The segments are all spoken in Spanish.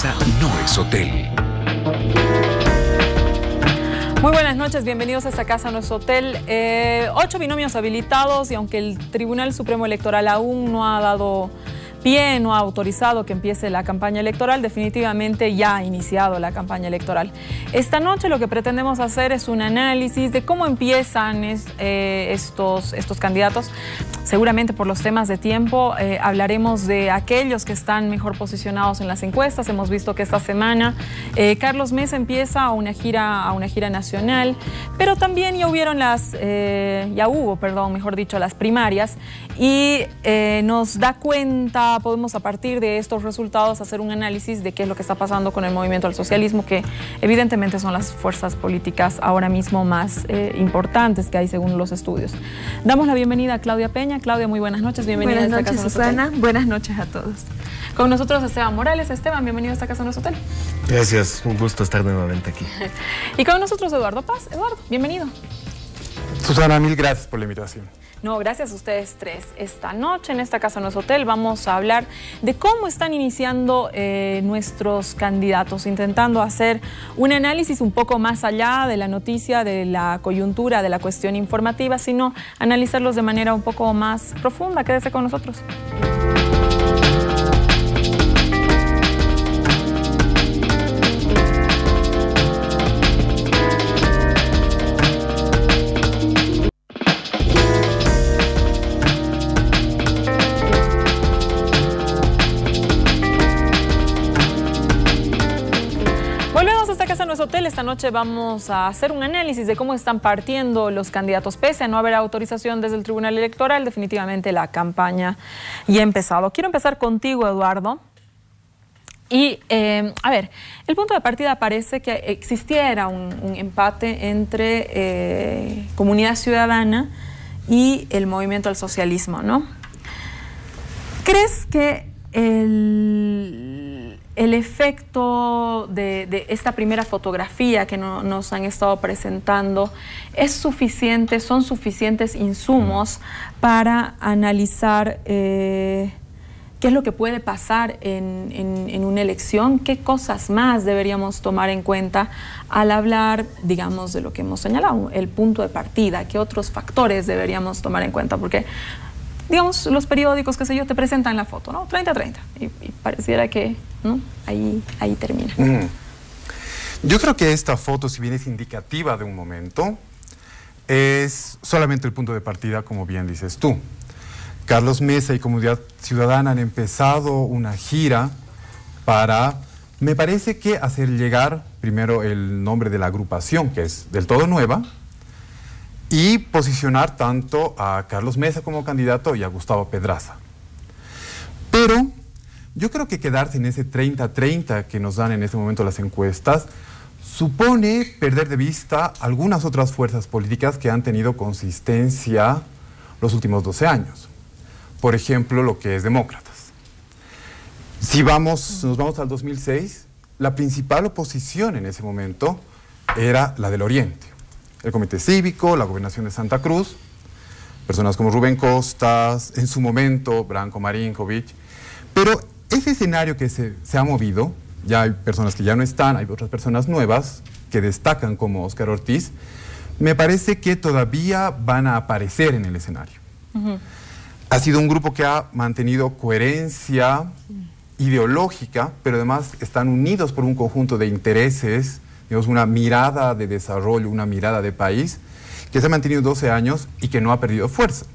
casa no es hotel. Muy buenas noches, bienvenidos a Esta Casa No es Hotel. 8 binomios habilitados y aunque el Tribunal Supremo Electoral aún no ha dado pie, no ha autorizado que empiece la campaña electoral, definitivamente ya ha iniciado la campaña electoral. Esta noche lo que pretendemos hacer es un análisis de cómo empiezan estos candidatos. Seguramente por los temas de tiempo hablaremos de aquellos que están mejor posicionados en las encuestas. Hemos visto que esta semana Carlos Mesa empieza una gira nacional, pero también ya hubo, mejor dicho, las primarias y nos da cuenta, podemos a partir de estos resultados hacer un análisis de qué es lo que está pasando con el movimiento al socialismo, que evidentemente son las fuerzas políticas ahora mismo más importantes que hay según los estudios. Damos la bienvenida a Claudia Peña. Claudia, muy buenas noches, bienvenida a Esta Casa No es Hotel. Susana, buenas noches a todos. Con nosotros Esteban Morales. Esteban, bienvenido a Esta Casa No es Hotel. Gracias, un gusto estar nuevamente aquí. Y con nosotros Eduardo Paz. Eduardo, bienvenido. Susana, mil gracias por la invitación. No, gracias a ustedes tres. Esta noche en Esta Casa No es Hotel vamos a hablar de cómo están iniciando nuestros candidatos, intentando hacer un análisis un poco más allá de la noticia, de la coyuntura, de la cuestión informativa, sino analizarlos de manera un poco más profunda. Quédese con nosotros. Hotel. Esta noche vamos a hacer un análisis de cómo están partiendo los candidatos. Pese a no haber autorización desde el Tribunal Electoral, definitivamente la campaña ya ha empezado. Quiero empezar contigo, Eduardo. Y, a ver, el punto de partida parece que existiera un empate entre Comunidad Ciudadana y el movimiento al socialismo, ¿no? ¿Crees que el efecto de esta primera fotografía que nos han estado presentando es suficiente, son suficientes insumos para analizar qué es lo que puede pasar en una elección? ¿Qué cosas más deberíamos tomar en cuenta al hablar, digamos, de lo que hemos señalado, el punto de partida? ¿Qué otros factores deberíamos tomar en cuenta? Porque digamos, los periódicos, qué sé yo, te presentan la foto, ¿no? 30-30. Y pareciera que, ¿no? Ahí termina. Yo creo que esta foto, si bien es indicativa de un momento, es solamente el punto de partida, como bien dices tú. Carlos Mesa y Comunidad Ciudadana han empezado una gira para, me parece que hacer llegar primero el nombre de la agrupación, que es del todo nueva, y posicionar tanto a Carlos Mesa como candidato y a Gustavo Pedraza. Pero yo creo que quedarse en ese 30-30 que nos dan en este momento las encuestas supone perder de vista algunas otras fuerzas políticas que han tenido consistencia los últimos 12 años. Por ejemplo, lo que es Demócratas. Si nos vamos al 2006, la principal oposición en ese momento era la del Oriente. El Comité Cívico, la Gobernación de Santa Cruz, personas como Rubén Costas, en su momento Branko Marinkovic. Pero ese escenario que se ha movido, ya hay personas que ya no están, hay otras personas nuevas que destacan como Óscar Ortiz, me parece que todavía van a aparecer en el escenario. Ha sido un grupo que ha mantenido coherencia ideológica, pero además están unidos por un conjunto de intereses, digamos, una mirada de desarrollo, una mirada de país, que se ha mantenido 12 años y que no ha perdido fuerza.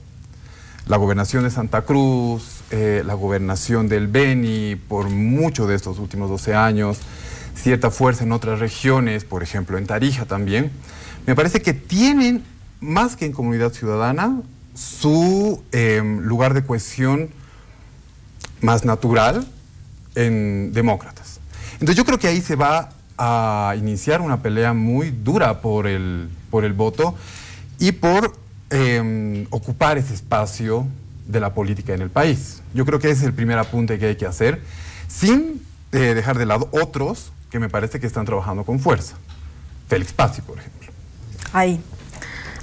La gobernación de Santa Cruz, la gobernación del Beni, por mucho de estos últimos 12 años, cierta fuerza en otras regiones, por ejemplo en Tarija también, me parece que tienen, más que en Comunidad Ciudadana, su lugar de cohesión más natural en Demócratas. Entonces yo creo que ahí se va a iniciar una pelea muy dura por el voto y por ocupar ese espacio de la política en el país. Yo creo que ese es el primer apunte que hay que hacer, sin dejar de lado otros que me parece que están trabajando con fuerza. Félix Pazzi, por ejemplo. Ahí.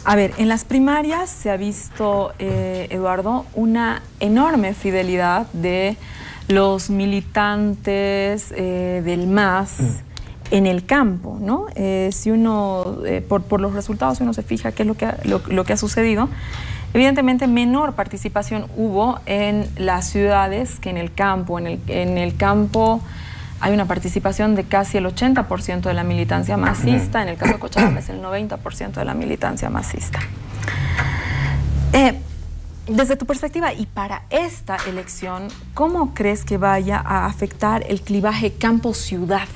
A ver, en las primarias se ha visto, Eduardo, una enorme fidelidad de los militantes del MAS en el campo, ¿no? Si uno, por los resultados, si uno se fija qué es lo que ha sucedido, evidentemente menor participación hubo en las ciudades que en el campo. En el campo hay una participación de casi el 80% de la militancia masista, en el caso de Cochabamba es el 90% de la militancia masista. Desde tu perspectiva y para esta elección, ¿cómo crees que vaya a afectar el clivaje campo-ciudad?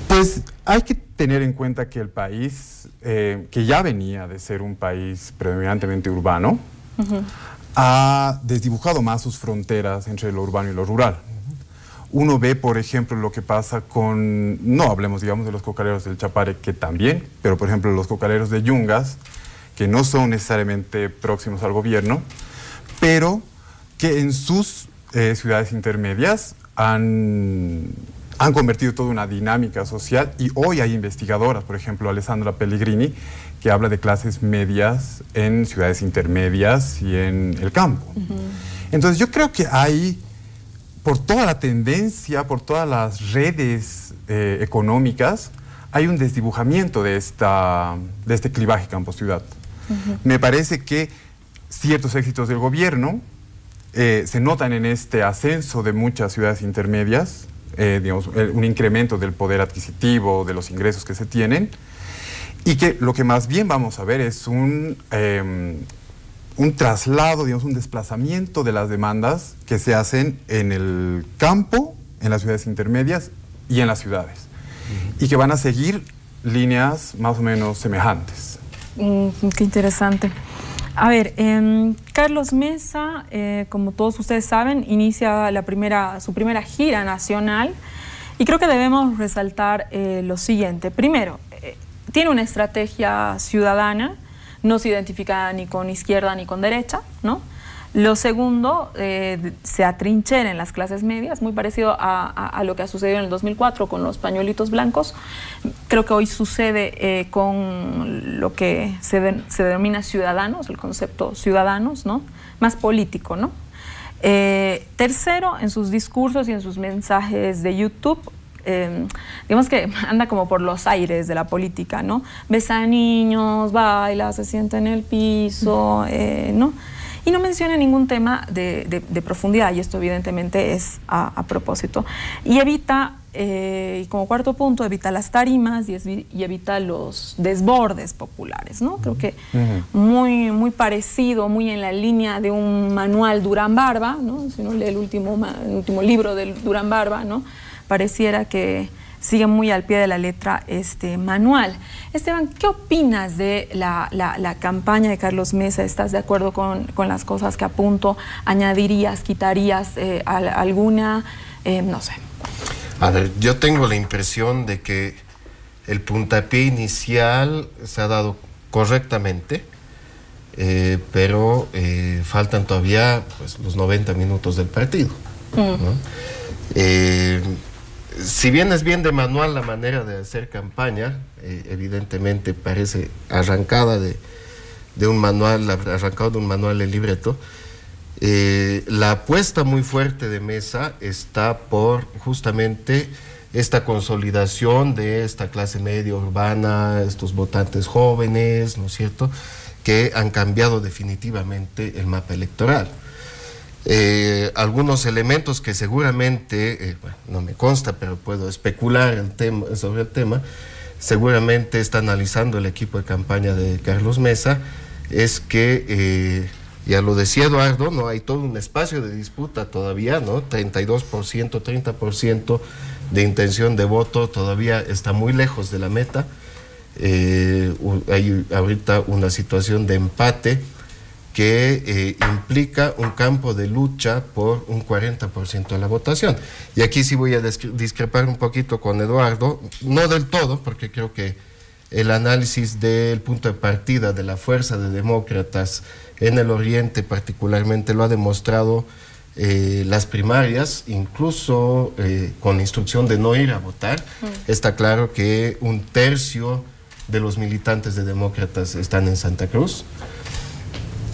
Pues hay que tener en cuenta que el país, que ya venía de ser un país predominantemente urbano, ha desdibujado más sus fronteras entre lo urbano y lo rural. Uno ve, por ejemplo, lo que pasa con, no hablemos, digamos, de los cocaleros del Chapare, que también, pero por ejemplo los cocaleros de Yungas, que no son necesariamente próximos al gobierno, pero que en sus ciudades intermedias han convertido toda una dinámica social, y hoy hay investigadoras, por ejemplo, Alessandra Pellegrini, que habla de clases medias en ciudades intermedias y en el campo. Entonces yo creo que hay, por toda la tendencia, por todas las redes económicas, hay un desdibujamiento de este clivaje campo-ciudad. Me parece que ciertos éxitos del gobierno se notan en este ascenso de muchas ciudades intermedias, digamos, un incremento del poder adquisitivo, de los ingresos que se tienen, y que lo que más bien vamos a ver es un traslado, digamos, un desplazamiento de las demandas que se hacen en el campo, en las ciudades intermedias y en las ciudades, y que van a seguir líneas más o menos semejantes. Qué interesante. A ver, Carlos Mesa, como todos ustedes saben, inicia su primera gira nacional, y creo que debemos resaltar lo siguiente. Primero, tiene una estrategia ciudadana, no se identifica ni con izquierda ni con derecha, ¿no? Lo segundo, se atrinchera en las clases medias, muy parecido a lo que ha sucedido en el 2004 con los pañuelitos blancos. Creo que hoy sucede con lo que se denomina ciudadanos, el concepto ciudadanos, ¿no? Más político, ¿no? Tercero, en sus discursos y en sus mensajes de YouTube, digamos que anda como por los aires de la política, ¿no? Besa a niños, baila, se sienta en el piso, ¿no? Y no menciona ningún tema de profundidad, y esto evidentemente es a propósito. Y evita, y como cuarto punto, evita las tarimas y evita los desbordes populares, ¿no? Creo que muy parecido, muy en la línea de un manual Durán Barba, ¿no? Si uno lee el último libro del Durán Barba, ¿no? Pareciera que sigue muy al pie de la letra este manual. Esteban, ¿qué opinas de la campaña de Carlos Mesa? ¿Estás de acuerdo con las cosas que apunto? ¿Añadirías, quitarías alguna? No sé. A ver, yo tengo la impresión de que el puntapié inicial se ha dado correctamente, pero faltan todavía, pues, los 90 minutos del partido, ¿no? Si bien es bien de manual la manera de hacer campaña, evidentemente parece arrancada de un manual, arrancado de un manual de libreto. La apuesta muy fuerte de Mesa está por justamente esta consolidación de esta clase media urbana, estos votantes jóvenes, ¿no es cierto?, que han cambiado definitivamente el mapa electoral. Algunos elementos que seguramente, bueno, no me consta, pero puedo especular sobre el tema, seguramente está analizando el equipo de campaña de Carlos Mesa, es que, ya lo decía Eduardo, ¿no? Hay todo un espacio de disputa todavía, ¿no? 32%, 30% de intención de voto, todavía está muy lejos de la meta. Hay ahorita una situación de empate que implica un campo de lucha por un 40% de la votación. Y aquí sí voy a discrepar un poquito con Eduardo, no del todo, porque creo que el análisis del punto de partida de la fuerza de demócratas en el Oriente particularmente lo ha demostrado las primarias, incluso con la instrucción de no ir a votar. Está claro que un tercio de los militantes de demócratas están en Santa Cruz.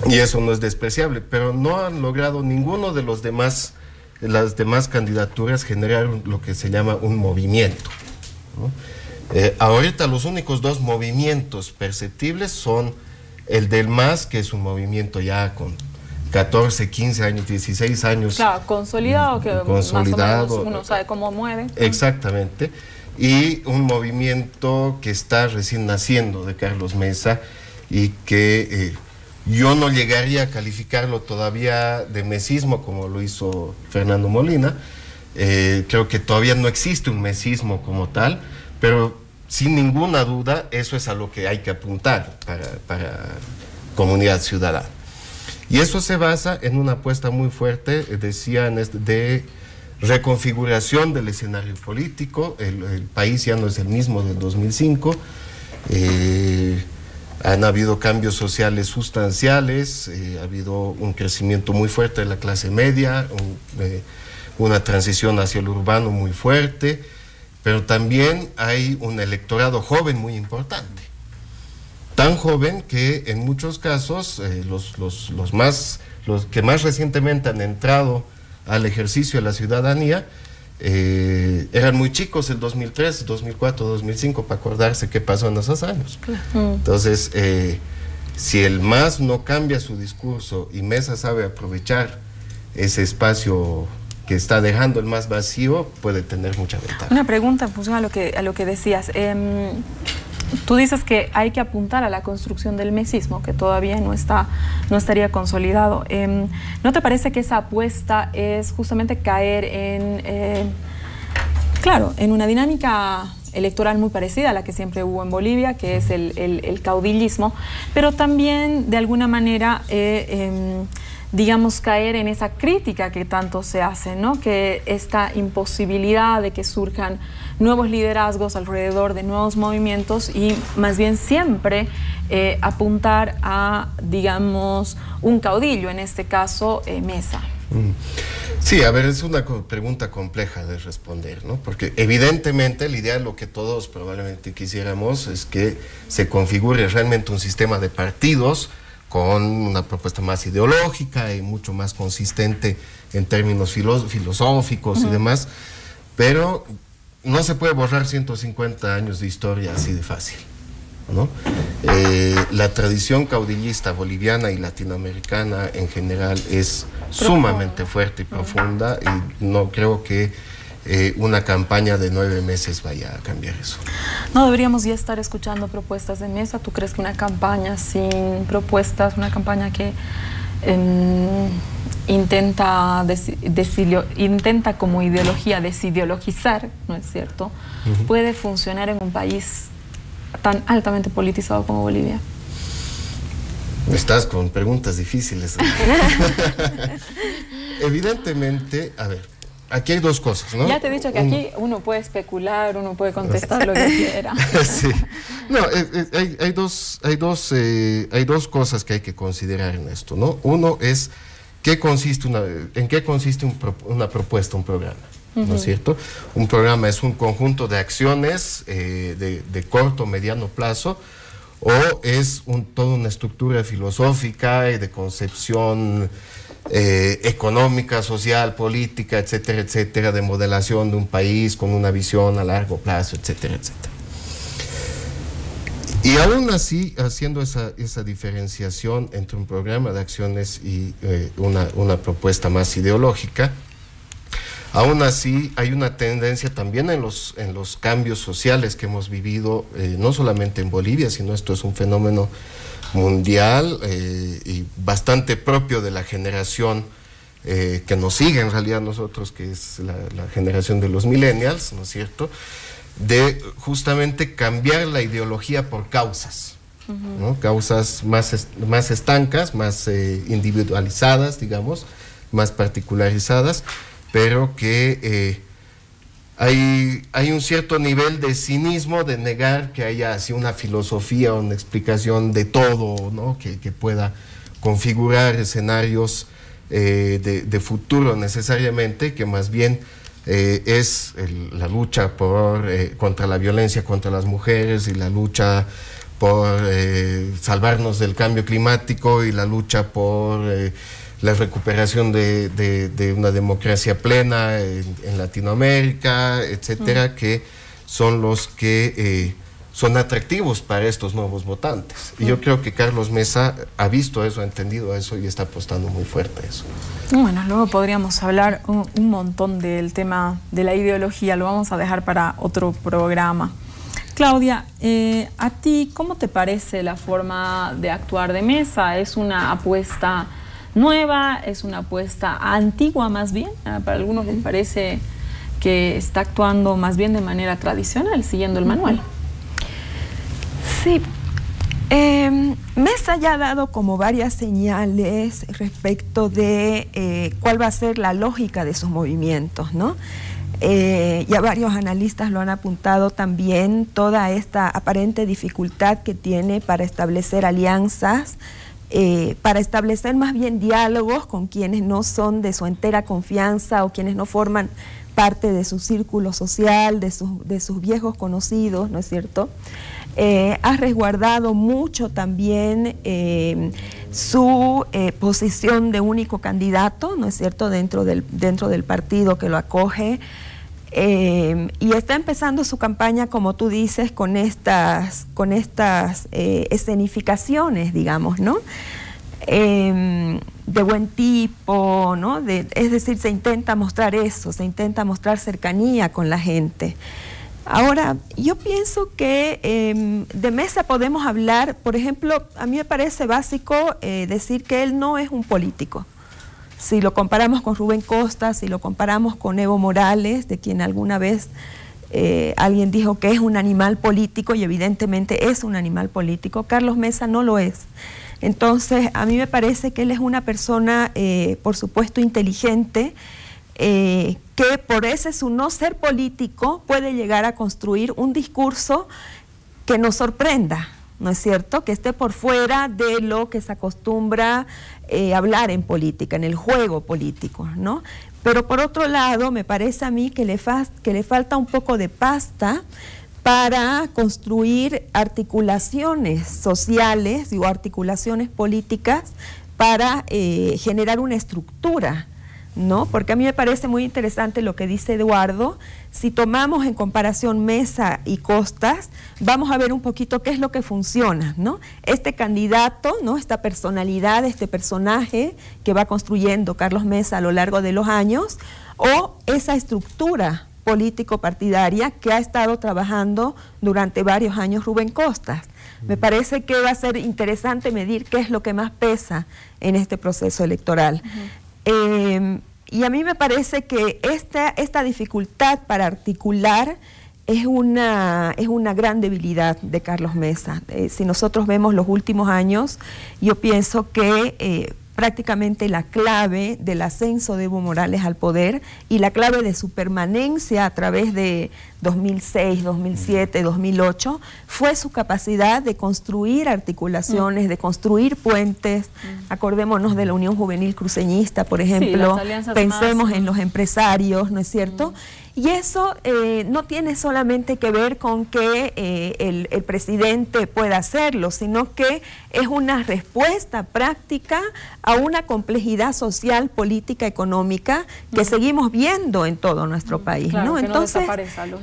y eso no es despreciable, pero no han logrado ninguno de las demás candidaturas generar lo que se llama un movimiento, ¿no? Ahorita los únicos dos movimientos perceptibles son el del MAS, que es un movimiento ya con 14, 15 años, 16 años. Claro, consolidado, que consolidado, más o menos uno sabe cómo mueve. Exactamente. Y un movimiento que está recién naciendo de Carlos Mesa y que yo no llegaría a calificarlo todavía de mesismo como lo hizo Fernando Molina. Creo que todavía no existe un mesismo como tal, pero sin ninguna duda eso es a lo que hay que apuntar para comunidad ciudadana. Y eso se basa en una apuesta muy fuerte, decían, de reconfiguración del escenario político. El país ya no es el mismo del 2005. Han habido cambios sociales sustanciales, ha habido un crecimiento muy fuerte de la clase media, una transición hacia lo urbano muy fuerte, pero también hay un electorado joven muy importante. Tan joven que en muchos casos los que más recientemente han entrado al ejercicio de la ciudadanía eran muy chicos el 2003, 2004, 2005 para acordarse qué pasó en esos años. Entonces, si el MAS no cambia su discurso y Mesa sabe aprovechar ese espacio que está dejando el MAS vacío, puede tener mucha ventaja. Una pregunta en función a lo que decías. Tú dices que hay que apuntar a la construcción del mesismo, que todavía no estaría consolidado. ¿No te parece que esa apuesta es justamente caer en una dinámica electoral muy parecida a la que siempre hubo en Bolivia, que es el caudillismo, pero también de alguna manera digamos, caer en esa crítica que tanto se hace, ¿no? Que esta imposibilidad de que surjan nuevos liderazgos alrededor de nuevos movimientos y más bien siempre apuntar a, digamos, un caudillo, en este caso Mesa. Sí, a ver, es una pregunta compleja de responder, ¿no? Porque evidentemente la idea, lo que todos probablemente quisiéramos, es que se configure realmente un sistema de partidos con una propuesta más ideológica y mucho más consistente en términos filosóficos y demás, pero no se puede borrar 150 años de historia así de fácil, ¿no? La tradición caudillista boliviana y latinoamericana en general es sumamente fuerte y profunda, y no creo que una campaña de 9 meses vaya a cambiar eso. ¿No deberíamos ya estar escuchando propuestas de Mesa? ¿Tú crees que una campaña sin propuestas, una campaña que intenta como ideología desideologizar, ¿no es cierto?, puede funcionar en un país tan altamente politizado como Bolivia? Estás con preguntas difíciles. Evidentemente, a ver, aquí hay dos cosas, ¿no? Ya te he dicho que aquí uno puede especular, uno puede contestar lo que quiera. Sí. No, hay dos cosas que hay que considerar en esto, ¿no? Uno es en qué consiste una propuesta, un programa, ¿no es cierto? Un programa es un conjunto de acciones de corto, mediano plazo, o es toda una estructura filosófica y de concepción económica, social, política, etcétera, etcétera, de modelación de un país con una visión a largo plazo, etcétera, etcétera. Y aún así, haciendo esa diferenciación entre un programa de acciones y una propuesta más ideológica, aún así hay una tendencia también en los cambios sociales que hemos vivido, no solamente en Bolivia, sino esto es un fenómeno mundial y bastante propio de la generación que nos sigue en realidad nosotros, que es la generación de los millennials, ¿no es cierto?, de justamente cambiar la ideología por causas, ¿no? Causas más estancas, más individualizadas, digamos, más particularizadas, pero que hay un cierto nivel de cinismo de negar que haya así una filosofía o una explicación de todo, ¿no? Que pueda configurar escenarios de futuro necesariamente, que más bien es la lucha contra la violencia contra las mujeres y la lucha por salvarnos del cambio climático y la lucha por la recuperación de una democracia plena en Latinoamérica, etcétera, que son los que son atractivos para estos nuevos votantes. Y yo creo que Carlos Mesa ha visto eso, ha entendido eso y está apostando muy fuerte a eso. Bueno, luego podríamos hablar un montón del tema de la ideología, lo vamos a dejar para otro programa. Claudia, ¿a ti cómo te parece la forma de actuar de Mesa? ¿Es una apuesta nueva? ¿Es una apuesta antigua más bien? Para algunos les parece que está actuando más bien de manera tradicional, siguiendo el manual. Sí, Mesa ya ha dado como varias señales respecto de cuál va a ser la lógica de sus movimientos, ¿no? Ya varios analistas lo han apuntado también, toda esta aparente dificultad que tiene para establecer alianzas, para establecer más bien diálogos con quienes no son de su entera confianza o quienes no forman parte de su círculo social, de sus viejos conocidos, ¿no es cierto? Ha resguardado mucho también su posición de único candidato, ¿no es cierto?, dentro del partido que lo acoge, y está empezando su campaña, como tú dices, con estas escenificaciones, digamos, ¿no? De buen tipo, ¿no? Es decir, se intenta mostrar eso, se intenta mostrar cercanía con la gente. Ahora, yo pienso que de Mesa podemos hablar, por ejemplo, a mí me parece básico decir que él no es un político. Si lo comparamos con Rubén Costa, si lo comparamos con Evo Morales, de quien alguna vez alguien dijo que es un animal político, y evidentemente es un animal político, Carlos Mesa no lo es. Entonces, a mí me parece que él es una persona, por supuesto, inteligente, que por ese su no ser político puede llegar a construir un discurso que nos sorprenda, ¿no es cierto?, que esté por fuera de lo que se acostumbra hablar en política, en el juego político, ¿no? Pero por otro lado, me parece a mí que le falta un poco de pasta para construir articulaciones sociales o articulaciones políticas para generar una estructura, ¿no? Porque a mí me parece muy interesante lo que dice Eduardo. Si tomamos en comparación Mesa y Costas, vamos a ver un poquito qué es lo que funciona, ¿no? Este candidato, ¿no?, esta personalidad, este personaje que va construyendo Carlos Mesa a lo largo de los años, o esa estructura político-partidaria que ha estado trabajando durante varios años Rubén Costas. Me parece que va a ser interesante medir qué es lo que más pesa en este proceso electoral. Y a mí me parece que esta dificultad para articular es una gran debilidad de Carlos Mesa. Si nosotros vemos los últimos años, yo pienso que prácticamente la clave del ascenso de Evo Morales al poder y la clave de su permanencia a través de 2006, 2007, 2008, fue su capacidad de construir articulaciones, de construir puentes. Acordémonos de la Unión Juvenil Cruceñista, por ejemplo, sí, pensemos en los empresarios, ¿no es cierto? Y eso no tiene solamente que ver con que el presidente pueda hacerlo, sino que es una respuesta práctica a una complejidad social, política, económica que seguimos viendo en todo nuestro país, claro, ¿no? Entonces,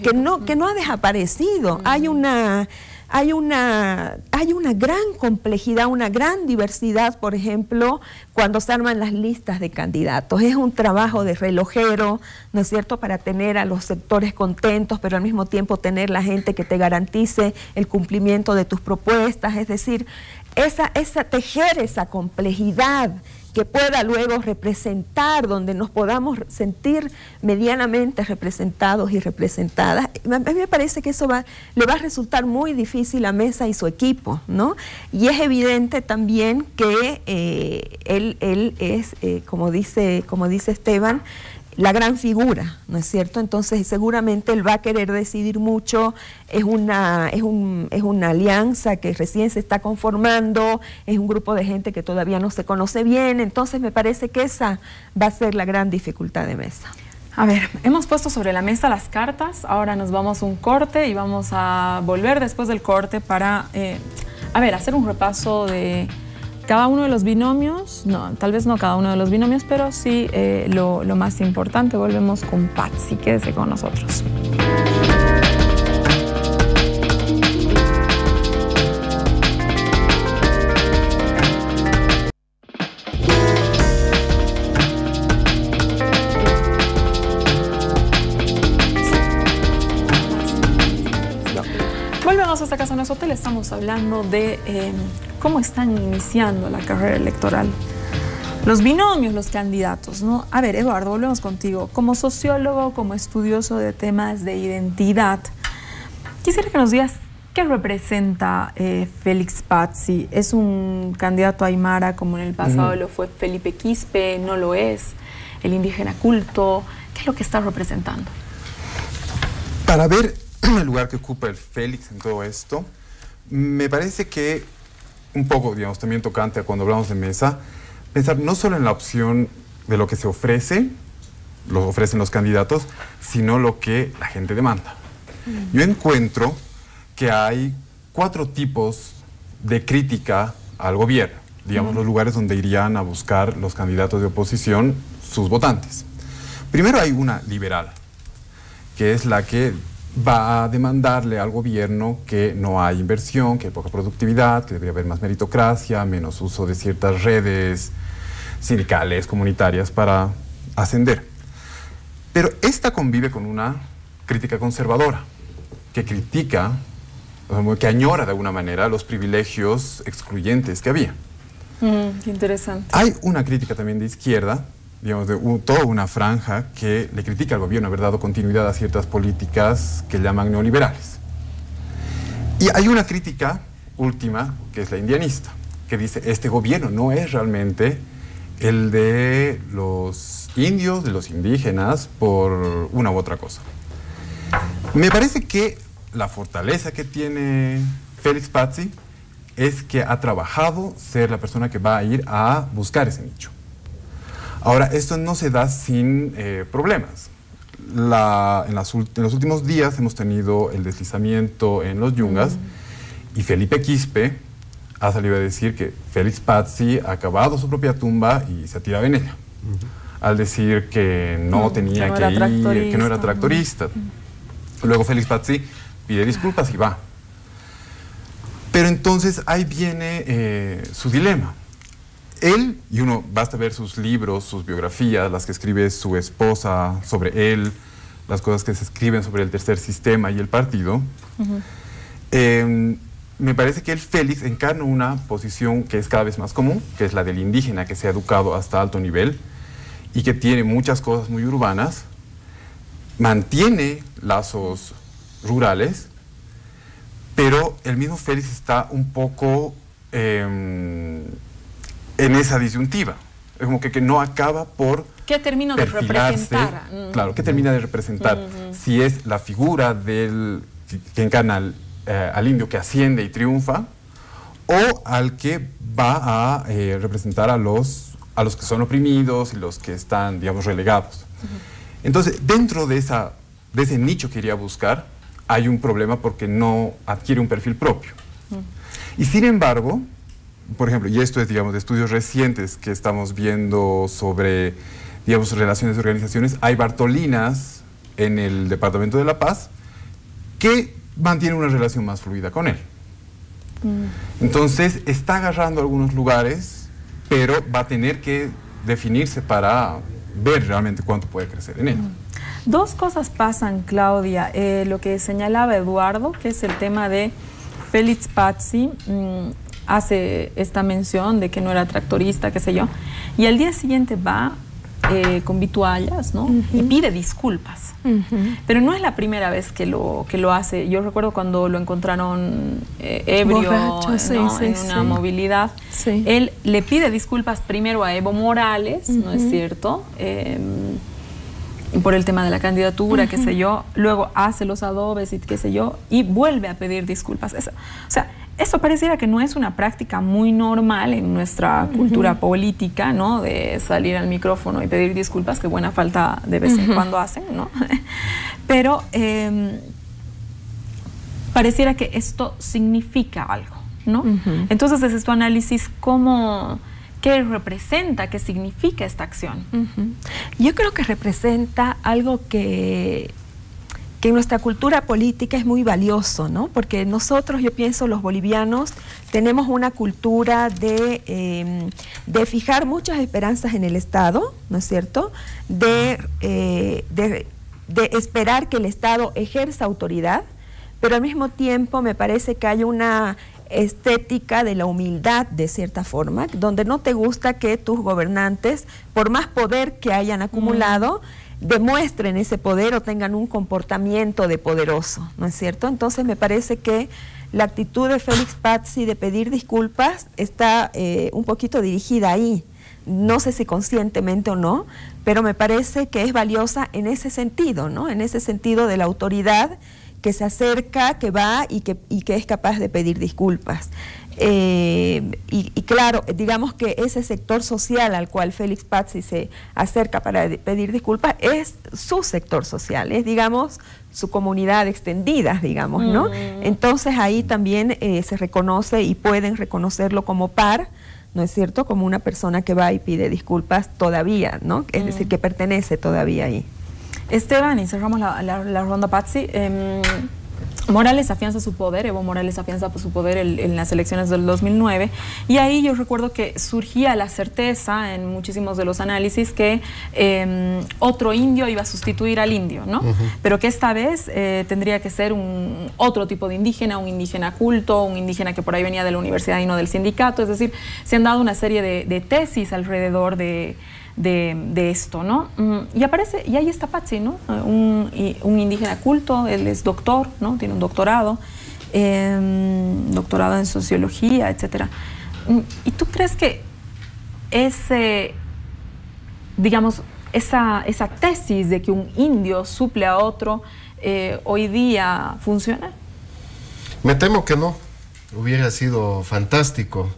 que no ha desaparecido. Hay una gran complejidad, una gran diversidad, por ejemplo, cuando se arman las listas de candidatos. Es un trabajo de relojero, ¿no es cierto?, para tener a los sectores contentos, pero al mismo tiempo tener la gente que te garantice el cumplimiento de tus propuestas. Es decir, tejer esa complejidad que pueda luego representar, donde nos podamos sentir medianamente representados y representadas. A mí me parece que eso le va a resultar muy difícil a Mesa y su equipo, ¿no? Y es evidente también que él es, como dice Esteban, la gran figura, ¿no es cierto? Entonces seguramente él va a querer decidir mucho, es una alianza que recién se está conformando, es un grupo de gente que todavía no se conoce bien, entonces me parece que esa va a ser la gran dificultad de Mesa. A ver, hemos puesto sobre la mesa las cartas, ahora nos vamos a un corte y vamos a volver después del corte para a ver, hacer un repaso de cada uno de los binomios, no, tal vez no cada uno de los binomios, pero sí lo más importante. Volvemos con Patsy, quédese con nosotros. Volvemos a esta casa, no es hotel. Estamos hablando de cómo están iniciando la carrera electoral los binomios, los candidatos, ¿no? A ver, Eduardo, volvemos contigo. Como sociólogo, como estudioso de temas de identidad, quisiera que nos digas qué representa Félix Patsy. ¿Es un candidato aymara como en el pasado lo fue Felipe Quispe? ¿No lo es? ¿El indígena culto? ¿Qué es lo que está representando? Para ver el lugar que ocupa el Félix en todo esto, me parece que un poco, digamos, también tocante a cuando hablamos de mesa, pensar no solo en la opción de lo que se ofrece, lo ofrecen los candidatos, sino lo que la gente demanda. Yo encuentro que hay 4 tipos de crítica al gobierno, digamos, los lugares donde irían a buscar los candidatos de oposición sus votantes. Primero hay una liberal, que es la que va a demandarle al gobierno que no hay inversión, que hay poca productividad, que debería haber más meritocracia, menos uso de ciertas redes sindicales, comunitarias para ascender. Pero esta convive con una crítica conservadora, que critica, que añora de alguna manera los privilegios excluyentes que había. Qué interesante. Hay una crítica también de izquierda, digamos, de toda una franja que le critica al gobierno haber dado continuidad a ciertas políticas que llaman neoliberales. Y hay una crítica última, que es la indianista, que dice, este gobierno no es realmente el de los indios, de los indígenas, por una u otra cosa. Me parece que la fortaleza que tiene Félix Patsy es que ha trabajado ser la persona que va a ir a buscar ese nicho. Ahora, esto no se da sin problemas. En los últimos días hemos tenido el deslizamiento en los Yungas y Felipe Quispe ha salido a decir que Félix Patsy ha cavado su propia tumba y se ha tirado en ella, al decir que no tenía que ir, que no era tractorista. Luego Félix Patsy pide disculpas y va. Pero entonces ahí viene su dilema. Él, y uno basta ver sus libros, sus biografías, las que escribe su esposa sobre él, las cosas que se escriben sobre el tercer sistema y el partido, me parece que el Félix encarna una posición que es cada vez más común, que es la del indígena que se ha educado hasta alto nivel y que tiene muchas cosas muy urbanas, mantiene lazos rurales, pero el mismo Félix está un poco en esa disyuntiva. Es como que no acaba por ¿qué termino de representar? Claro, ¿qué termina de representar? Si es la figura que encarna al indio que asciende y triunfa, o al que va a representar a los que son oprimidos y los que están, digamos, relegados. Entonces, dentro de ese nicho que iría a buscar, hay un problema porque no adquiere un perfil propio. Y sin embargo, por ejemplo, y esto es, digamos, de estudios recientes que estamos viendo sobre, digamos, relaciones de organizaciones, hay Bartolinas en el Departamento de La Paz que mantienen una relación más fluida con él. Entonces, está agarrando algunos lugares, pero va a tener que definirse para ver realmente cuánto puede crecer en él. Dos cosas pasan, Claudia. Lo que señalaba Eduardo, que es el tema de Félix Patsy, hace esta mención de que no era tractorista, qué sé yo, y al día siguiente va con vituallas, ¿no? Y pide disculpas. Pero no es la primera vez que lo hace. Yo recuerdo cuando lo encontraron ebrio, borracho, ¿no? En una movilidad. Él le pide disculpas primero a Evo Morales, ¿no es cierto? Por el tema de la candidatura, qué sé yo, luego hace los adobes y qué sé yo, y vuelve a pedir disculpas. O sea, esto pareciera que no es una práctica muy normal en nuestra cultura política, ¿no? De salir al micrófono y pedir disculpas, que buena falta de vez en cuando hacen, ¿no? Pero pareciera que esto significa algo. ¿no? Entonces, desde tu análisis, ¿qué representa, qué significa esta acción? Yo creo que representa algo que en nuestra cultura política es muy valioso, ¿no? Porque nosotros, yo pienso, los bolivianos, tenemos una cultura de fijar muchas esperanzas en el Estado, ¿no es cierto? De esperar que el Estado ejerza autoridad, pero al mismo tiempo me parece que hay una estética de la humildad, de cierta forma, donde no te gusta que tus gobernantes, por más poder que hayan acumulado, demuestren ese poder o tengan un comportamiento de poderoso, ¿no es cierto? Entonces me parece que la actitud de Félix Pazzi de pedir disculpas está un poquito dirigida ahí. No sé si conscientemente o no, pero me parece que es valiosa en ese sentido, ¿no? En ese sentido de la autoridad que se acerca, que va y que es capaz de pedir disculpas. Y claro, digamos que ese sector social al cual Félix Pazzi se acerca para pedir disculpas es su sector social, es, digamos, su comunidad extendida, digamos, ¿no? Entonces ahí también se reconoce y pueden reconocerlo como par, ¿no es cierto? Como una persona que va y pide disculpas todavía, ¿no? Es decir, que pertenece todavía ahí. Esteban, y cerramos la ronda Pazzi. Morales afianza su poder, Evo Morales afianza su poder en las elecciones del 2009, y ahí yo recuerdo que surgía la certeza en muchísimos de los análisis que otro indio iba a sustituir al indio, ¿no? Pero que esta vez tendría que ser otro tipo de indígena, un indígena culto, un indígena que por ahí venía de la universidad y no del sindicato. Es decir, se han dado una serie de tesis alrededor de esto, ¿no? Y ahí está Pazzi, ¿no? Un indígena culto, él es doctor, ¿no? Tiene un doctorado, doctorado en sociología, etcétera. ¿Y tú crees que esa tesis de que un indio suple a otro hoy día funciona? Me temo que no. Hubiera sido fantástico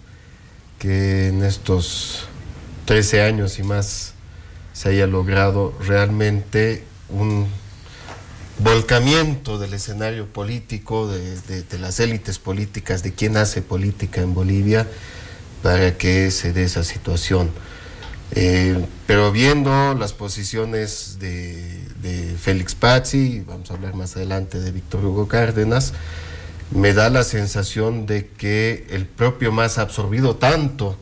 que en estos 13 años y más se haya logrado realmente un volcamiento del escenario político, de las élites políticas, de quien hace política en Bolivia, para que se dé esa situación. Pero viendo las posiciones de Félix Pazzi, vamos a hablar más adelante de Víctor Hugo Cárdenas, me da la sensación de que el propio MAS ha absorbido tanto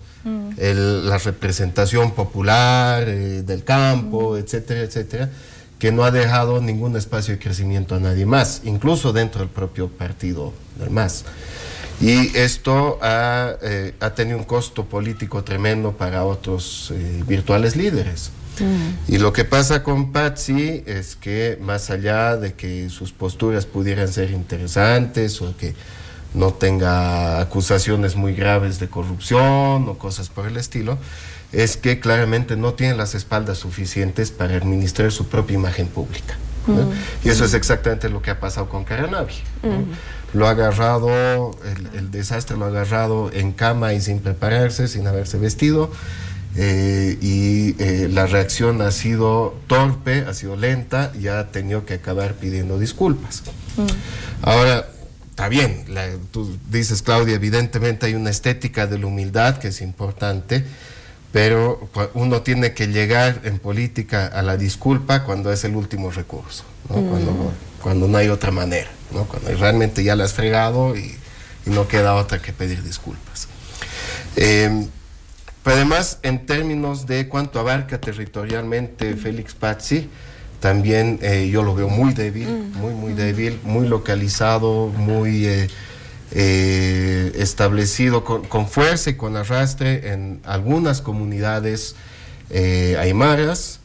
la representación popular del campo, etcétera, etcétera, que no ha dejado ningún espacio de crecimiento a nadie más, incluso dentro del propio partido del MAS. Y esto ha tenido un costo político tremendo para otros virtuales líderes. Y lo que pasa con Pazzi es que, más allá de que sus posturas pudieran ser interesantes o que no tenga acusaciones muy graves de corrupción o cosas por el estilo, es que claramente no tiene las espaldas suficientes para administrar su propia imagen pública, ¿no? Y eso es exactamente lo que ha pasado con Caranavi, ¿no? Lo ha agarrado, el desastre lo ha agarrado en cama y sin prepararse, sin haberse vestido, y la reacción ha sido torpe, ha sido lenta, y ha tenido que acabar pidiendo disculpas. Ahora, está bien, tú dices, Claudia, evidentemente hay una estética de la humildad que es importante, pero uno tiene que llegar en política a la disculpa cuando es el último recurso, ¿no? Cuando no hay otra manera, ¿no? Cuando realmente ya la has fregado y no queda otra que pedir disculpas. Pero además, en términos de cuánto abarca territorialmente Félix Pazzi, también yo lo veo muy débil, muy débil, muy localizado, muy establecido con fuerza y con arrastre en algunas comunidades aymaras,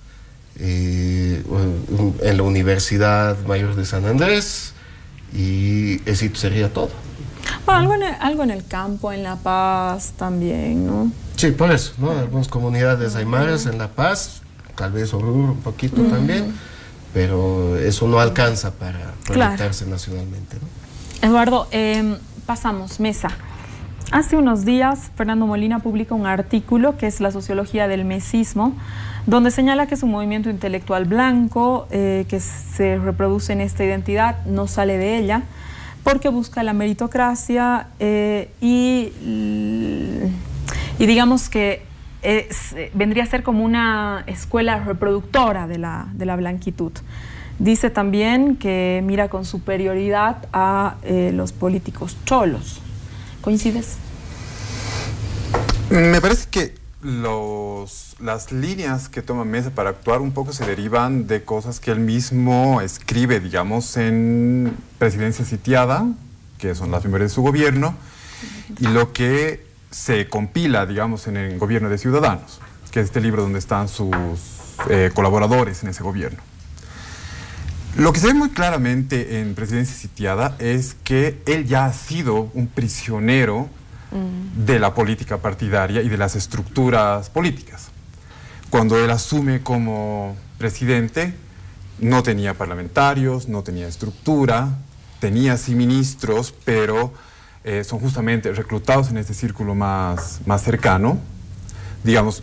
en la Universidad Mayor de San Andrés, y eso sería todo. Bueno, algo en el campo, en La Paz también, ¿no? Sí, por eso, ¿no? Algunas comunidades aymaras en La Paz, tal vez Oruro un poquito también, pero eso no alcanza para proyectarse nacionalmente, ¿no? Eduardo, pasamos, mesa. Hace unos días, Fernando Molina publica un artículo que es La sociología del mesismo, donde señala que es un movimiento intelectual blanco, que se reproduce en esta identidad, no sale de ella, porque busca la meritocracia y digamos que vendría a ser como una escuela reproductora de la blanquitud. Dice también que mira con superioridad a los políticos cholos. ¿Coincides? Me parece que las líneas que toma Mesa para actuar un poco se derivan de cosas que él mismo escribe, digamos, en Presidencia Sitiada, que son las memorias de su gobierno, y lo que se compila, digamos, en el Gobierno de Ciudadanos, que es este libro donde están sus colaboradores en ese gobierno. Lo que se ve muy claramente en Presidencia Sitiada es que él ya ha sido un prisionero de la política partidaria y de las estructuras políticas. Cuando él asume como presidente, no tenía parlamentarios, no tenía estructura, tenía sí ministros, pero son justamente reclutados en este círculo más cercano, digamos,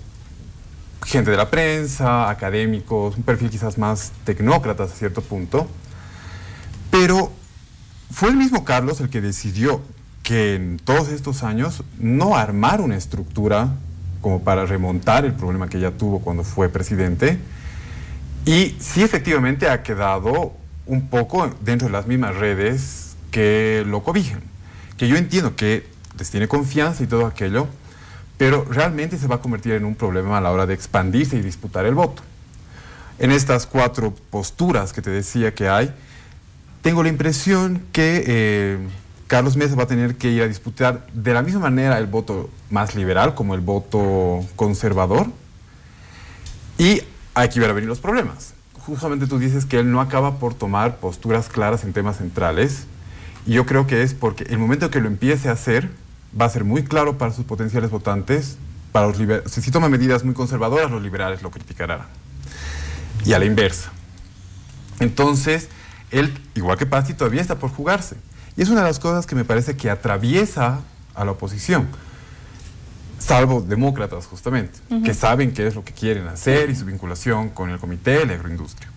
gente de la prensa, académicos, un perfil quizás más tecnócrata hasta cierto punto, pero fue el mismo Carlos el que decidió que en todos estos años no armar una estructura como para remontar el problema que ya tuvo cuando fue presidente, y sí efectivamente ha quedado un poco dentro de las mismas redes que lo cobijan, que yo entiendo que les tiene confianza y todo aquello, pero realmente se va a convertir en un problema a la hora de expandirse y disputar el voto. En estas 4 posturas que te decía que hay, tengo la impresión que Carlos Mesa va a tener que ir a disputar de la misma manera el voto más liberal como el voto conservador, y hay que ver a venir los problemas. Justamente tú dices que él no acaba por tomar posturas claras en temas centrales, y yo creo que es porque el momento que lo empiece a hacer va a ser muy claro para sus potenciales votantes. Para los si toma medidas muy conservadoras, los liberales lo criticarán. Y a la inversa. Entonces, él, igual que Pazzi, todavía está por jugarse. Y es una de las cosas que me parece que atraviesa a la oposición. Salvo demócratas, justamente, que saben qué es lo que quieren hacer y su vinculación con el Comité de la Agroindustria.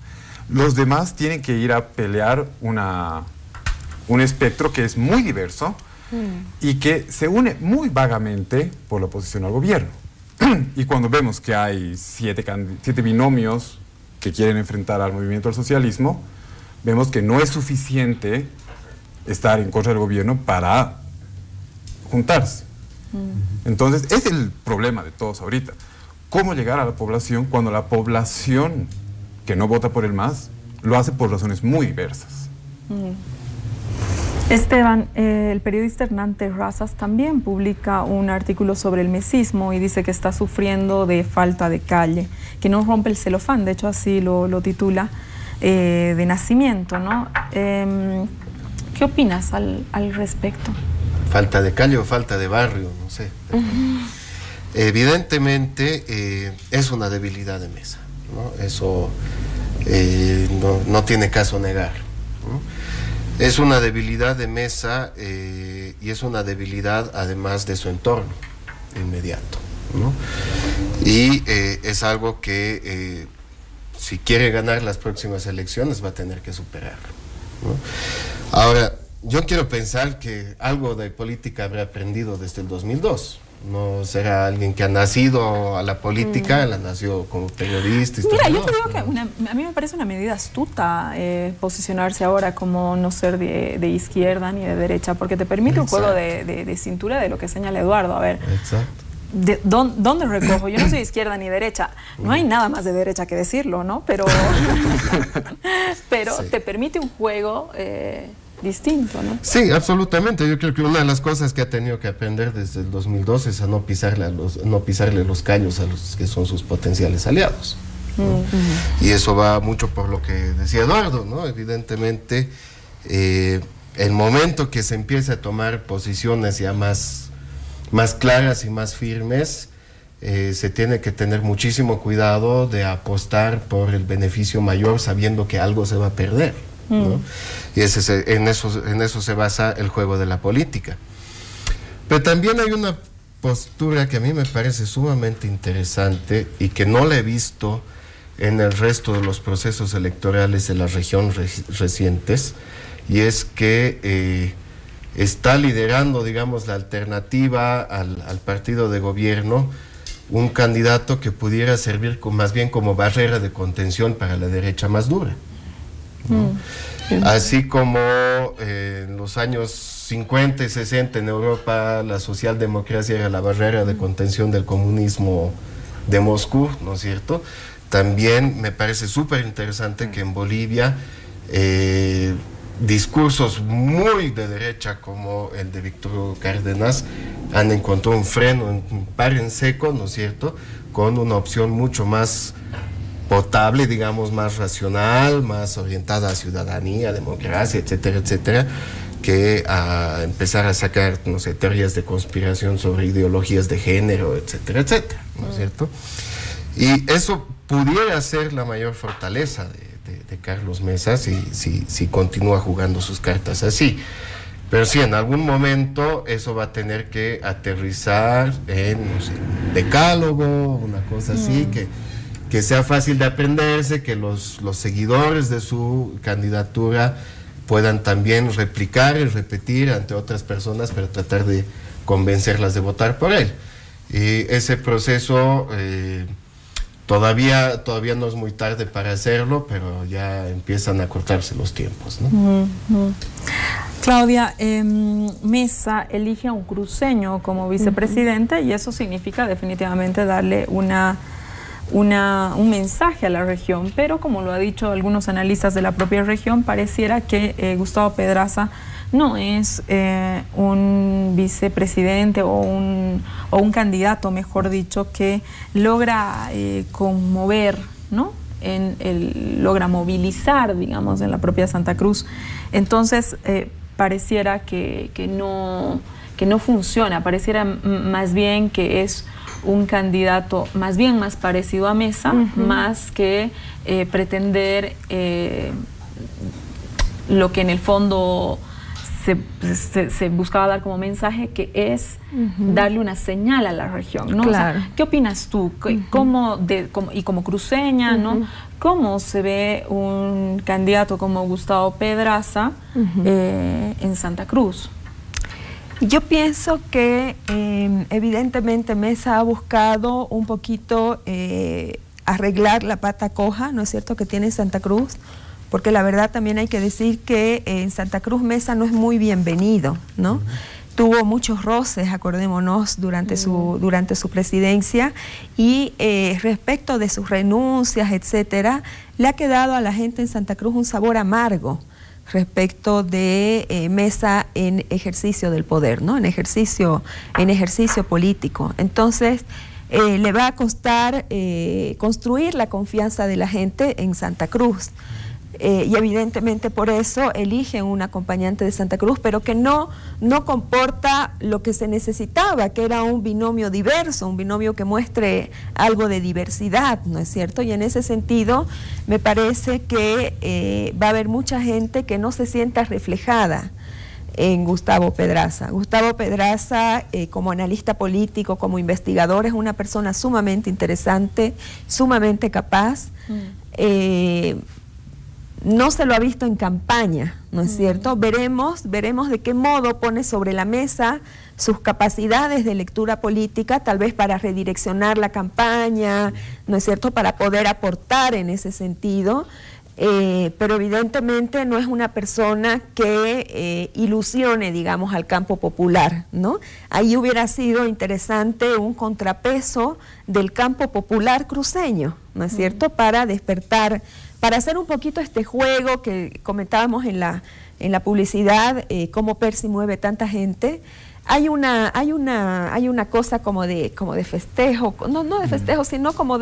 Los demás tienen que ir a pelear un espectro que es muy diverso, y que se une muy vagamente por la oposición al gobierno. Y cuando vemos que hay 7 binomios que quieren enfrentar al movimiento al socialismo, vemos que no es suficiente estar en contra del gobierno para juntarse. Entonces, es el problema de todos ahorita. ¿Cómo llegar a la población cuando la población que no vota por el MAS lo hace por razones muy diversas? Esteban, el periodista Hernán Terrazas también publica un artículo sobre el mesismo y dice que está sufriendo de falta de calle, que no rompe el celofán, de hecho así lo titula, de nacimiento, ¿no? ¿Qué opinas al respecto? Falta de calle o falta de barrio, no sé. Evidentemente es una debilidad de Mesa, ¿no? Eso no tiene caso negar, ¿no? Es una debilidad de Mesa y es una debilidad además de su entorno inmediato, ¿no? Y es algo que si quiere ganar las próximas elecciones va a tener que superarlo, ¿no? Ahora, yo quiero pensar que algo de política habrá aprendido desde el 2002. No será alguien que ha nacido a la política, la nació como periodista. Mira, yo te digo que a mí me parece una medida astuta posicionarse ahora como no ser de izquierda ni de derecha, porque te permite un juego de cintura de lo que señala Eduardo. A ver, ¿dónde recojo? Yo no soy izquierda ni derecha. No hay nada más de derecha que decirlo, ¿no? Pero sí, te permite un juego distinto, ¿no? Sí, absolutamente. Yo creo que una de las cosas que ha tenido que aprender desde el 2012 es a no pisarle los callos a los que son sus potenciales aliados, ¿no? Y eso va mucho por lo que decía Eduardo, ¿no? Evidentemente, el momento que se empiece a tomar posiciones ya más claras y más firmes, se tiene que tener muchísimo cuidado de apostar por el beneficio mayor sabiendo que algo se va a perder, ¿no? Y en eso se basa el juego de la política. Pero también hay una postura que a mí me parece sumamente interesante y que no la he visto en el resto de los procesos electorales de la región recientes, y es que está liderando, digamos, la alternativa al partido de gobierno, un candidato que pudiera servir más bien como barrera de contención para la derecha más dura, ¿no? Así como en los años 50 y 60 en Europa la socialdemocracia era la barrera de contención del comunismo de Moscú, ¿no es cierto? También me parece súper interesante que en Bolivia discursos muy de derecha como el de Víctor Cárdenas han encontrado un freno, un par en seco, ¿no es cierto?, con una opción mucho más potable, digamos, más racional, más orientada a ciudadanía, democracia, etcétera, etcétera, que a empezar a sacar, no sé, teorías de conspiración sobre ideologías de género, etcétera, etcétera, ¿no es cierto? Y eso pudiera ser la mayor fortaleza de Carlos Mesa si continúa jugando sus cartas así. Pero sí, en algún momento eso va a tener que aterrizar en, no sé, un decálogo, una cosa así, que sea fácil de aprenderse, que los seguidores de su candidatura puedan también replicar y repetir ante otras personas para tratar de convencerlas de votar por él. Y ese proceso todavía no es muy tarde para hacerlo, pero ya empiezan a cortarse los tiempos, ¿no? Claudia, Mesa elige a un cruceño como vicepresidente y eso significa definitivamente darle un mensaje a la región, pero como lo ha dicho algunos analistas de la propia región, pareciera que Gustavo Pedraza no es un vicepresidente o un candidato, mejor dicho, que logra conmover, ¿no? Logra movilizar, digamos, en la propia Santa Cruz. Entonces, pareciera que no funciona, pareciera más bien que es un candidato más parecido a Mesa, más que pretender lo que en el fondo se buscaba dar como mensaje, que es darle una señal a la región, ¿no? Claro. O sea, ¿qué opinas tú? Y como cruceña, ¿no? ¿Cómo se ve un candidato como Gustavo Pedraza en Santa Cruz? Yo pienso que evidentemente Mesa ha buscado un poquito arreglar la pata coja, ¿no es cierto?, que tiene Santa Cruz, porque la verdad también hay que decir que en Santa Cruz Mesa no es muy bienvenido, ¿no? Tuvo muchos roces, acordémonos, durante su presidencia, y respecto de sus renuncias, etcétera, le ha quedado a la gente en Santa Cruz un sabor amargo respecto de Mesa en ejercicio del poder, ¿no? En ejercicio político. Entonces, le va a costar construir la confianza de la gente en Santa Cruz. Y evidentemente por eso eligen un acompañante de Santa Cruz, pero que no comporta lo que se necesitaba, que era un binomio diverso, un binomio que muestre algo de diversidad, ¿no es cierto? Y en ese sentido me parece que va a haber mucha gente que no se sienta reflejada en Gustavo Pedraza. Gustavo Pedraza, como analista político, como investigador, es una persona sumamente interesante, sumamente capaz. No se lo ha visto en campaña, ¿no es cierto? Veremos de qué modo pone sobre la mesa sus capacidades de lectura política, tal vez para redireccionar la campaña, ¿no es cierto?, para poder aportar en ese sentido, pero evidentemente no es una persona que ilusione, digamos, al campo popular, ¿no? Ahí hubiera sido interesante un contrapeso del campo popular cruceño, ¿no es cierto?, para despertar, para hacer un poquito este juego que comentábamos en la publicidad, cómo Percy mueve tanta gente. Hay una cosa como de festejo, no de festejo, sino como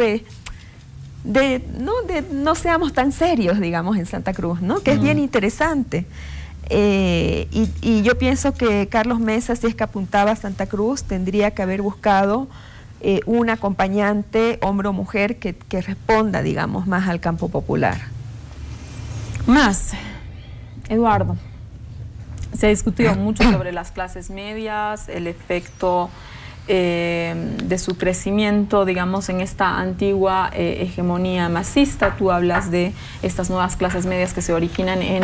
no seamos tan serios, digamos, en Santa Cruz, ¿no? Que es bien interesante. Y yo pienso que Carlos Mesa, si es que apuntaba a Santa Cruz, tendría que haber buscado un acompañante, hombre o mujer, que responda, digamos, más al campo popular. Más, Eduardo, se ha discutido mucho sobre las clases medias, el efecto de su crecimiento, digamos, en esta antigua hegemonía masista. Tú hablas de estas nuevas clases medias que se originan en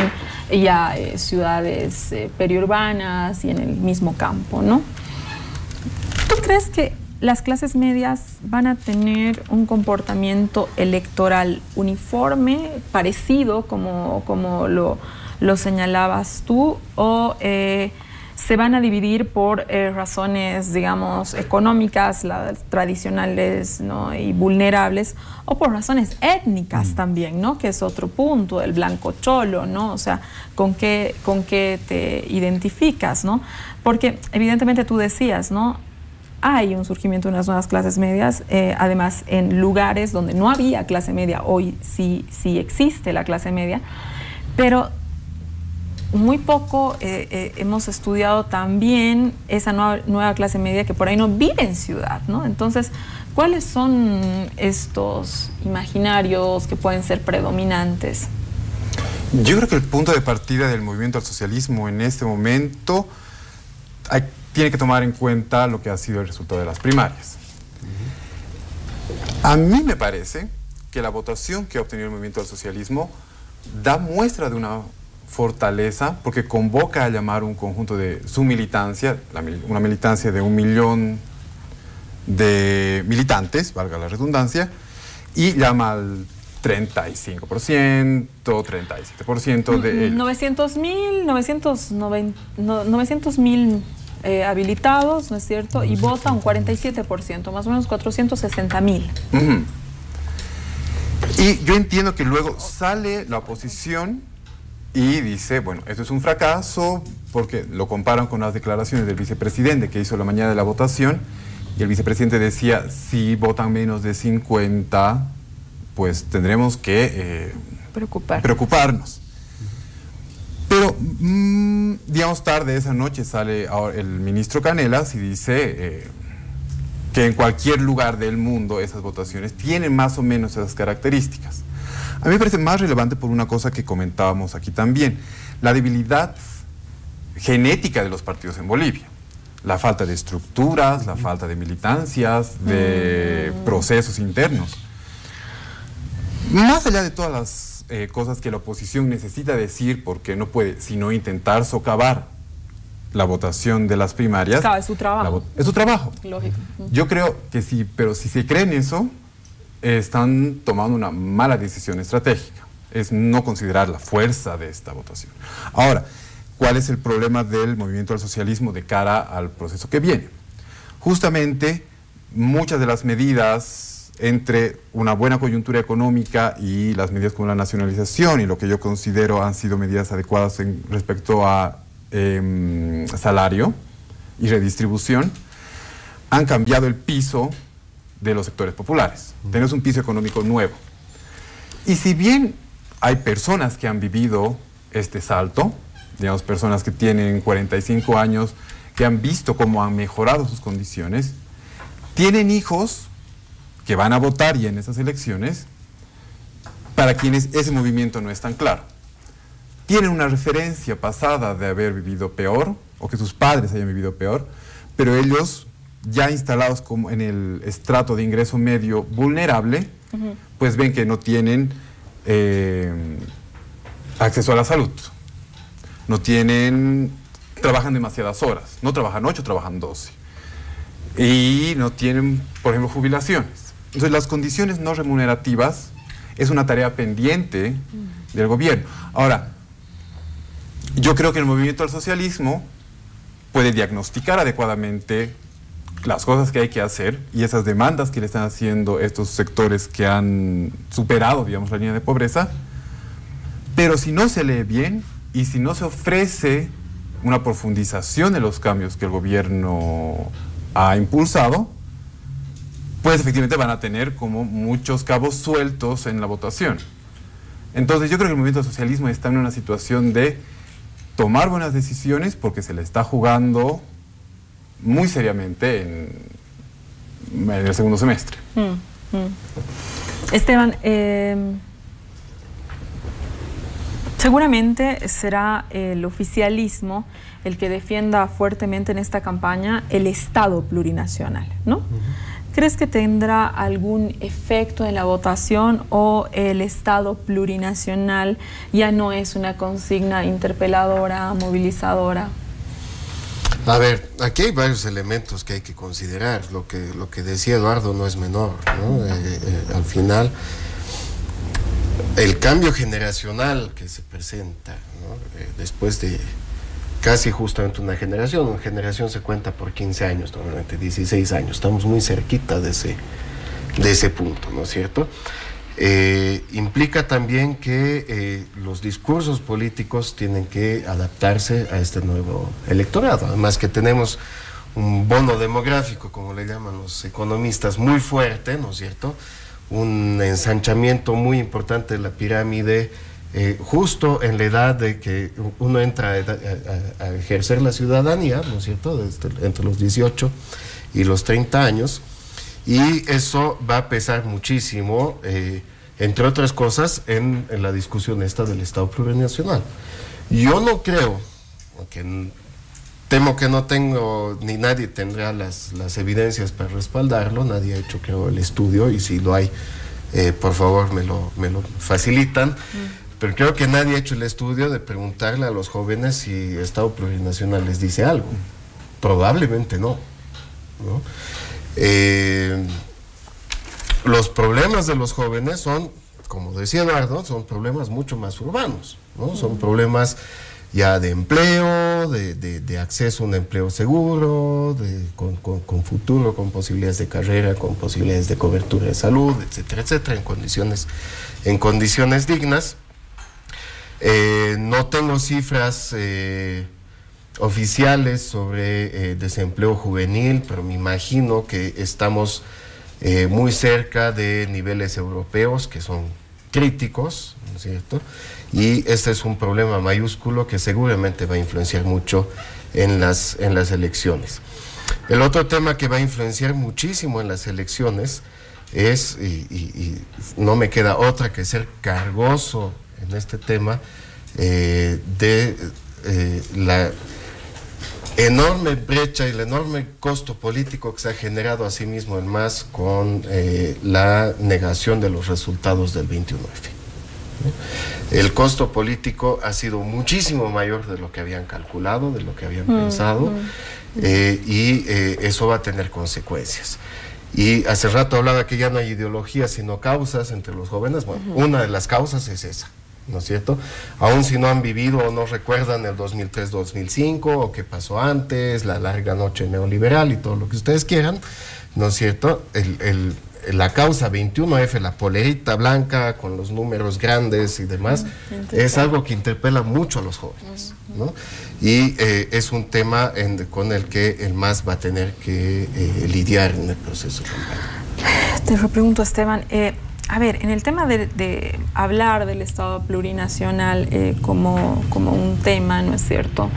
ya ciudades periurbanas y en el mismo campo, ¿no? ¿Tú crees que las clases medias van a tener un comportamiento electoral uniforme, parecido, como lo señalabas tú, o se van a dividir por razones, digamos, económicas, las tradicionales, ¿no?, y vulnerables, o por razones étnicas también, ¿no?, que es otro punto, el blanco cholo, ¿no? O sea, ¿con qué te identificas, ¿no? Porque evidentemente tú decías, ¿no?, hay un surgimiento de unas nuevas clases medias, además en lugares donde no había clase media, hoy sí existe la clase media, pero muy poco hemos estudiado también esa nueva clase media que por ahí no vive en ciudad, ¿no? Entonces, ¿cuáles son estos imaginarios que pueden ser predominantes? Yo creo que el punto de partida del movimiento al socialismo en este momento tiene que tomar en cuenta lo que ha sido el resultado de las primarias. A mí me parece que la votación que ha obtenido el movimiento al socialismo da muestra de una fortaleza, porque convoca a llamar un conjunto de su militancia, una militancia de 1 millón de militantes, valga la redundancia, y llama al 35%, 37% de ellos. 900.000 habilitados, ¿no es cierto? Y vota un 47%, más o menos 460.000. Y yo entiendo que luego sale la oposición y dice, bueno, esto es un fracaso, porque lo comparan con las declaraciones del vicepresidente que hizo la mañana de la votación, y el vicepresidente decía, si votan menos de 50, pues tendremos que preocuparnos. Pero, digamos, tarde esa noche sale el ministro Canelas y dice que en cualquier lugar del mundo esas votaciones tienen más o menos esas características. A mí me parece más relevante por una cosa que comentábamos aquí también, la debilidad genética de los partidos en Bolivia. La falta de estructuras, la falta de militancias, de procesos internos. Más allá de todas las cosas que la oposición necesita decir, porque no puede sino intentar socavar la votación de las primarias. Claro, es su trabajo. Es su trabajo. Lógico. Yo creo que sí, pero si se creen eso, están tomando una mala decisión estratégica. Es no considerar la fuerza de esta votación. Ahora, ¿cuál es el problema del movimiento al socialismo de cara al proceso que viene? Justamente, muchas de las medidas entre una buena coyuntura económica y las medidas como la nacionalización y lo que yo considero han sido medidas adecuadas respecto a salario y redistribución, han cambiado el piso de los sectores populares. Tenemos un piso económico nuevo. Y si bien hay personas que han vivido este salto, digamos, personas que tienen 45 años, que han visto cómo han mejorado sus condiciones, tienen hijos que van a votar y en esas elecciones, para quienes ese movimiento no es tan claro. Tienen una referencia pasada de haber vivido peor, o que sus padres hayan vivido peor, pero ellos, ya instalados como en el estrato de ingreso medio vulnerable, pues ven que no tienen acceso a la salud. No tienen, trabajan demasiadas horas, no trabajan 8, trabajan 12. Y no tienen, por ejemplo, jubilaciones. Entonces, las condiciones no remunerativas es una tarea pendiente del gobierno. Ahora, yo creo que el movimiento al socialismo puede diagnosticar adecuadamente las cosas que hay que hacer y esas demandas que le están haciendo estos sectores que han superado, digamos, la línea de pobreza, pero si no se lee bien y si no se ofrece una profundización de los cambios que el gobierno ha impulsado, pues efectivamente van a tener como muchos cabos sueltos en la votación. Entonces yo creo que el movimiento socialismo está en una situación de tomar buenas decisiones porque se le está jugando muy seriamente en el segundo semestre. Esteban, Seguramente será el oficialismo el que defienda fuertemente en esta campaña el Estado plurinacional, ¿no? ¿Crees que tendrá algún efecto en la votación o el Estado plurinacional ya no es una consigna interpeladora, movilizadora? A ver, aquí hay varios elementos que hay que considerar. Lo que decía Eduardo no es menor, ¿no? Al final, el cambio generacional que se presenta, ¿no? Después de casi justamente una generación se cuenta por 15 años, normalmente 16 años, estamos muy cerquita de ese punto, ¿no es cierto? Implica también que los discursos políticos tienen que adaptarse a este nuevo electorado, además que tenemos un bono demográfico, como le llaman los economistas, muy fuerte, ¿no es cierto? Un ensanchamiento muy importante de la pirámide, justo en la edad de que uno entra a ejercer la ciudadanía, ¿no es cierto?, entre los 18 y los 30 años, y eso va a pesar muchísimo, entre otras cosas, en la discusión esta del Estado plurinacional. Yo no creo, aunque temo que no tengo, ni nadie tendrá las evidencias para respaldarlo, nadie ha hecho, creo, el estudio, y si lo hay, por favor me lo facilitan. Pero creo que nadie ha hecho el estudio de preguntarle a los jóvenes si Estado plurinacional les dice algo. Probablemente no, ¿no? Los problemas de los jóvenes son, como decía Eduardo, son problemas mucho más urbanos, ¿no? Son problemas ya de empleo, de acceso a un empleo seguro, con futuro, con posibilidades de carrera, con posibilidades de cobertura de salud, etcétera, etcétera, en condiciones dignas. No tengo cifras oficiales sobre desempleo juvenil, pero me imagino que estamos muy cerca de niveles europeos que son críticos, ¿no es cierto? Y este es un problema mayúsculo que seguramente va a influenciar mucho en las elecciones. El otro tema que va a influenciar muchísimo en las elecciones es, y no me queda otra que ser cargoso en este tema, de la enorme brecha y el enorme costo político que se ha generado a sí mismo el MAS con la negación de los resultados del 21F. El costo político ha sido muchísimo mayor de lo que habían calculado, de lo que habían pensado, y eso va a tener consecuencias. Y hace rato hablaba que ya no hay ideologías sino causas entre los jóvenes. Bueno, una de las causas es esa, ¿no es cierto? Aún si no han vivido o no recuerdan el 2003-2005 o qué pasó antes, la larga noche neoliberal y todo lo que ustedes quieran, ¿no es cierto? La causa 21F, la polerita blanca con los números grandes y demás, es algo que interpela mucho a los jóvenes, ¿no? Y es un tema con el que el MAS va a tener que lidiar en el proceso de campaña. Te repregunto, Esteban, a ver, en el tema de hablar del Estado plurinacional como un tema, ¿no es cierto?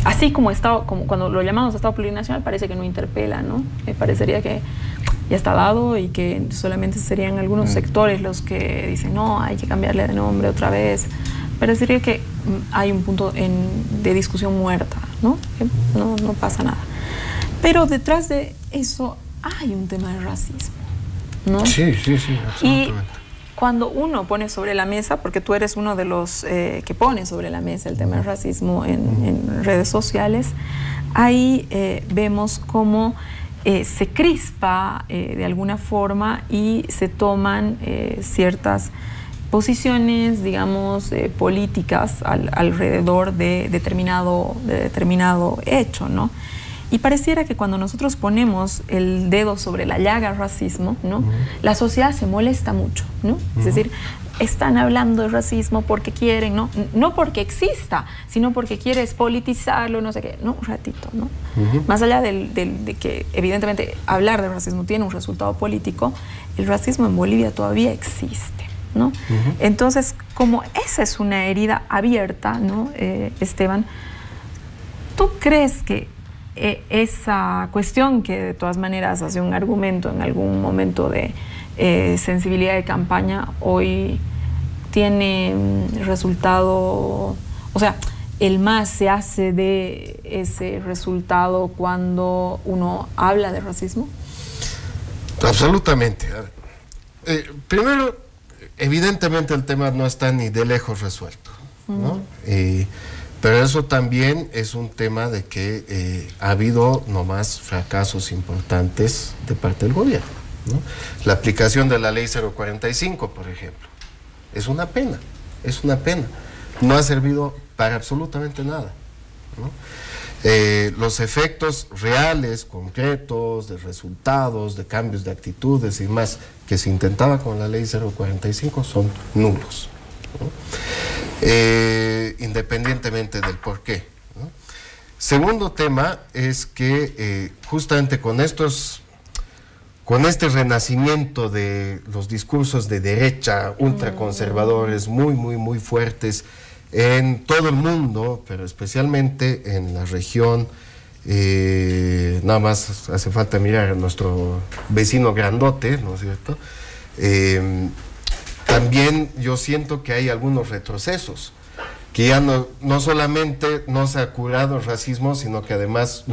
Así como cuando lo llamamos Estado plurinacional parece que no interpela, ¿no? Parecería que ya está dado y que solamente serían algunos sectores los que dicen no, hay que cambiarle de nombre otra vez. Parecería que hay un punto de discusión muerta, ¿no? Que no pasa nada. Pero detrás de eso hay un tema de racismo, ¿no? Sí, absolutamente. Y cuando uno pone sobre la mesa, porque tú eres uno de los que pone sobre la mesa el tema del racismo en redes sociales, ahí vemos cómo se crispa de alguna forma y se toman ciertas posiciones, digamos, políticas alrededor de determinado hecho, ¿no? Y pareciera que cuando nosotros ponemos el dedo sobre la llaga al racismo, ¿no? La sociedad se molesta mucho, ¿no? Es decir, están hablando de racismo porque quieren, ¿no? No porque exista, sino porque quieres politizarlo, no sé qué. No, un ratito, ¿no? Más allá de que evidentemente hablar de racismo tiene un resultado político, el racismo en Bolivia todavía existe, ¿no? Entonces, como esa es una herida abierta, ¿no, Esteban? ¿Tú crees que esa cuestión, que de todas maneras hace un argumento en algún momento de sensibilidad de campaña, hoy tiene resultado, o sea, el MAS se hace de ese resultado cuando uno habla de racismo? Absolutamente. Primero, evidentemente el tema no está ni de lejos resuelto, ¿no? Pero eso también es un tema de que ha habido nomás fracasos importantes de parte del gobierno, ¿no? La aplicación de la ley 045, por ejemplo, es una pena, es una pena. No ha servido para absolutamente nada, ¿no? Los efectos reales, concretos, de resultados, de cambios de actitudes y más que se intentaba con la ley 045 son nulos, ¿no? Independientemente del por qué, ¿no? Segundo tema es que justamente con este renacimiento de los discursos de derecha, ultraconservadores, muy fuertes en todo el mundo, pero especialmente en la región, nada más hace falta mirar a nuestro vecino grandote, ¿no es cierto? También yo siento que hay algunos retrocesos, que ya no solamente no se ha curado el racismo, sino que además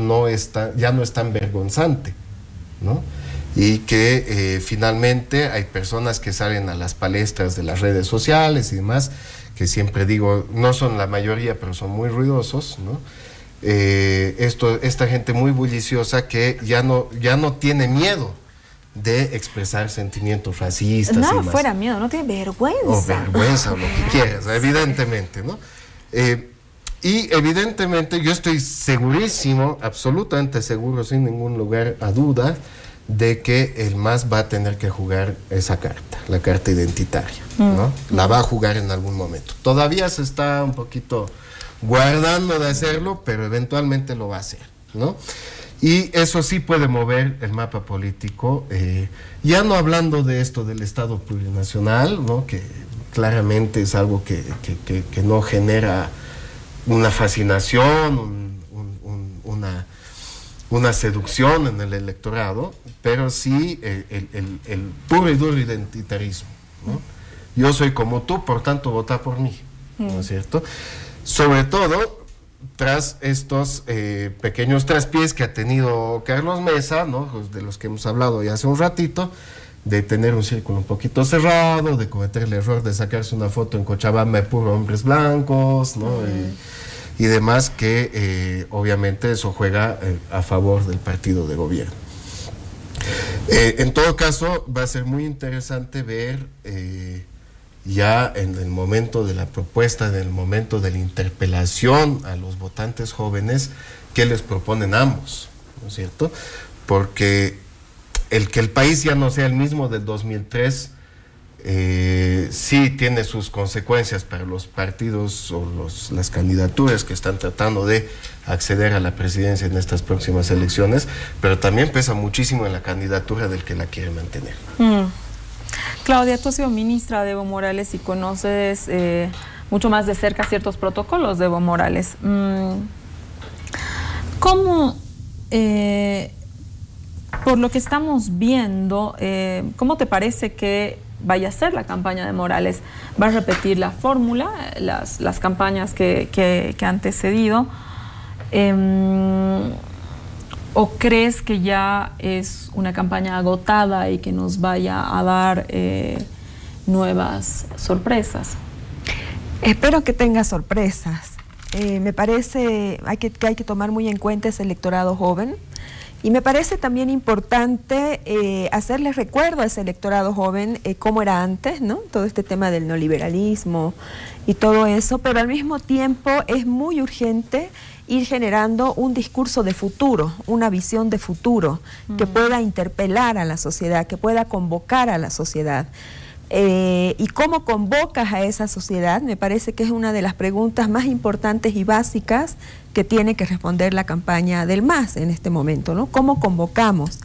ya no es tan vergonzante, ¿no? Y que finalmente hay personas que salen a las palestras de las redes sociales y demás, que siempre digo, no son la mayoría, pero son muy ruidosos, ¿no? Esta gente muy bulliciosa que ya no tiene miedo de expresar sentimientos racistas. Nada y más. fuera miedo, no tiene vergüenza. O vergüenza, o lo que quieras, evidentemente, ¿no? Y evidentemente yo estoy segurísimo, absolutamente seguro, sin ningún lugar a duda, de que el MAS va a tener que jugar esa carta, la carta identitaria, ¿no? La va a jugar en algún momento. Todavía se está un poquito guardando de hacerlo, pero eventualmente lo va a hacer, ¿no? Y eso sí puede mover el mapa político, ya no hablando de esto del Estado plurinacional, ¿no? Que claramente es algo que no genera una fascinación, una seducción en el electorado, pero sí el puro y duro identitarismo, ¿no? Yo soy como tú, por tanto vota por mí, ¿no es cierto? Sobre todo tras estos pequeños traspiés que ha tenido Carlos Mesa, ¿no? De los que hemos hablado ya hace un ratito, de tener un círculo un poquito cerrado, de cometer el error de sacarse una foto en Cochabamba de puro hombres blancos, ¿no? Y demás, que obviamente eso juega a favor del partido de gobierno. En todo caso, va a ser muy interesante ver ya en el momento de la propuesta, en el momento de la interpelación a los votantes jóvenes, qué les proponen ambos, ¿no es cierto? Porque el que el país ya no sea el mismo del 2003, sí tiene sus consecuencias para los partidos o las candidaturas que están tratando de acceder a la presidencia en estas próximas elecciones, pero también pesa muchísimo en la candidatura del que la quiere mantener. Claudia, tú has sido ministra de Evo Morales y conoces mucho más de cerca ciertos protocolos de Evo Morales. ¿Cómo, por lo que estamos viendo, cómo te parece que vaya a ser la campaña de Morales? ¿Va a repetir la fórmula, las campañas que han antecedido? ¿O crees que ya es una campaña agotada y que nos vaya a dar nuevas sorpresas? Espero que tenga sorpresas. Me parece que hay que tomar muy en cuenta ese electorado joven. Y me parece también importante hacerle recuerdo a ese electorado joven cómo era antes, ¿no? Todo este tema del neoliberalismo y todo eso, pero al mismo tiempo es muy urgente ir generando un discurso de futuro, una visión de futuro que pueda interpelar a la sociedad, que pueda convocar a la sociedad. Y cómo convocas a esa sociedad, me parece que es una de las preguntas más importantes y básicas que tiene que responder la campaña del MAS en este momento, ¿no? ¿Cómo convocamos?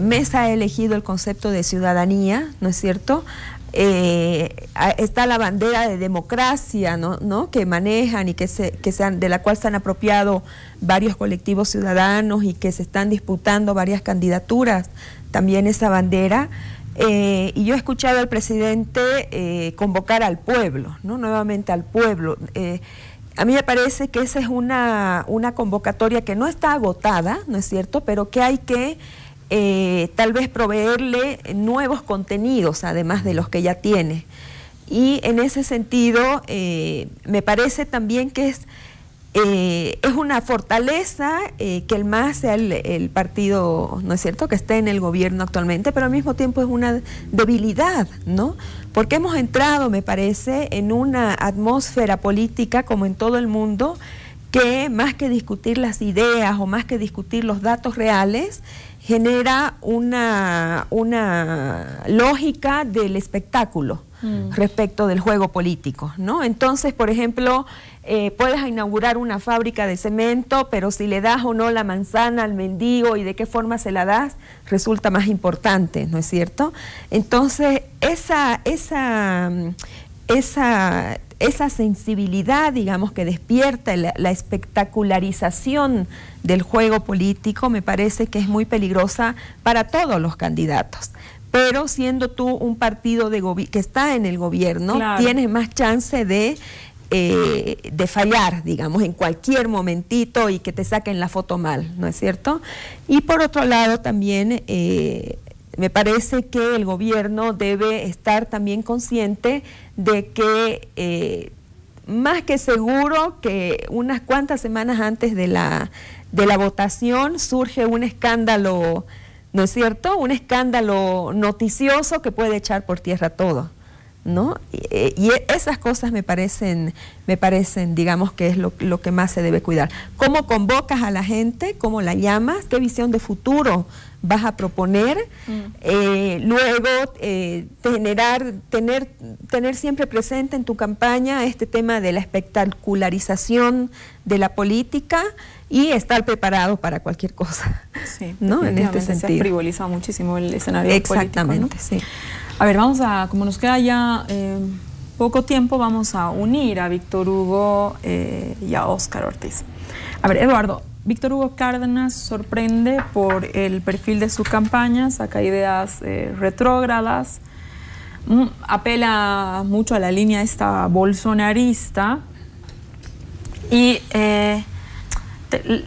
Mesa ha elegido el concepto de ciudadanía, ¿no es cierto? Está la bandera de democracia, ¿no? Que manejan y de la cual se han apropiado varios colectivos ciudadanos y que se están disputando varias candidaturas, también esa bandera. Y yo he escuchado al presidente convocar al pueblo, ¿no? Nuevamente al pueblo. A mí me parece que esa es una convocatoria que no está agotada, ¿no es cierto?, pero que hay que tal vez proveerle nuevos contenidos, además de los que ya tiene. Y en ese sentido, me parece también que es una fortaleza que el MAS sea el partido, ¿no es cierto?, que esté en el gobierno actualmente, pero al mismo tiempo es una debilidad, ¿no? Porque hemos entrado, me parece, en una atmósfera política, como en todo el mundo, que más que discutir las ideas o más que discutir los datos reales, genera una lógica del espectáculo respecto del juego político, ¿no? Entonces, por ejemplo, puedes inaugurar una fábrica de cemento, pero si le das o no la manzana al mendigo y de qué forma se la das, resulta más importante, ¿no es cierto? Entonces, esa sensibilidad, digamos, que despierta la espectacularización del juego político, me parece que es muy peligrosa para todos los candidatos. Pero siendo tú un partido que está en el gobierno, claro, tienes más chance de fallar, digamos, en cualquier momentito y que te saquen la foto mal, ¿no es cierto? Y por otro lado también me parece que el gobierno debe estar también consciente de que más que seguro que unas cuantas semanas antes de la votación surge un escándalo, ¿no es cierto?, un escándalo noticioso que puede echar por tierra todo, ¿no? Y esas cosas me parecen, digamos, que es lo que más se debe cuidar. ¿Cómo convocas a la gente? ¿Cómo la llamas? ¿Qué visión de futuro vas a proponer? Luego, tener siempre presente en tu campaña este tema de la espectacularización de la política y estar preparado para cualquier cosa, sí, ¿no? En este sentido. Se ha frivolizado muchísimo el escenario exactamente, político, ¿no? Sí. A ver, como nos queda ya poco tiempo, vamos a unir a Víctor Hugo y a Óscar Ortiz. A ver, Eduardo, Víctor Hugo Cárdenas sorprende por el perfil de su campaña, saca ideas retrógradas, apela mucho a la línea esta bolsonarista y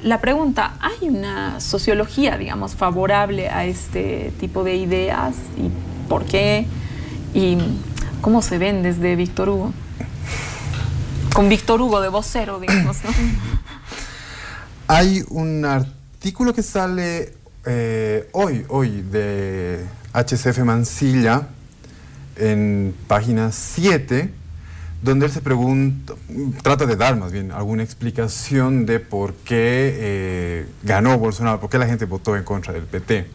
la pregunta, ¿hay una sociología, digamos, favorable a este tipo de ideas? ¿Y por qué? ¿Y cómo se ven desde Víctor Hugo? Con Víctor Hugo de vocero, digamos, ¿no? Hay un artículo que sale hoy de HCF Mansilla en página 7, donde él se pregunta, trata de dar más bien alguna explicación de por qué ganó Bolsonaro, por qué la gente votó en contra del PT.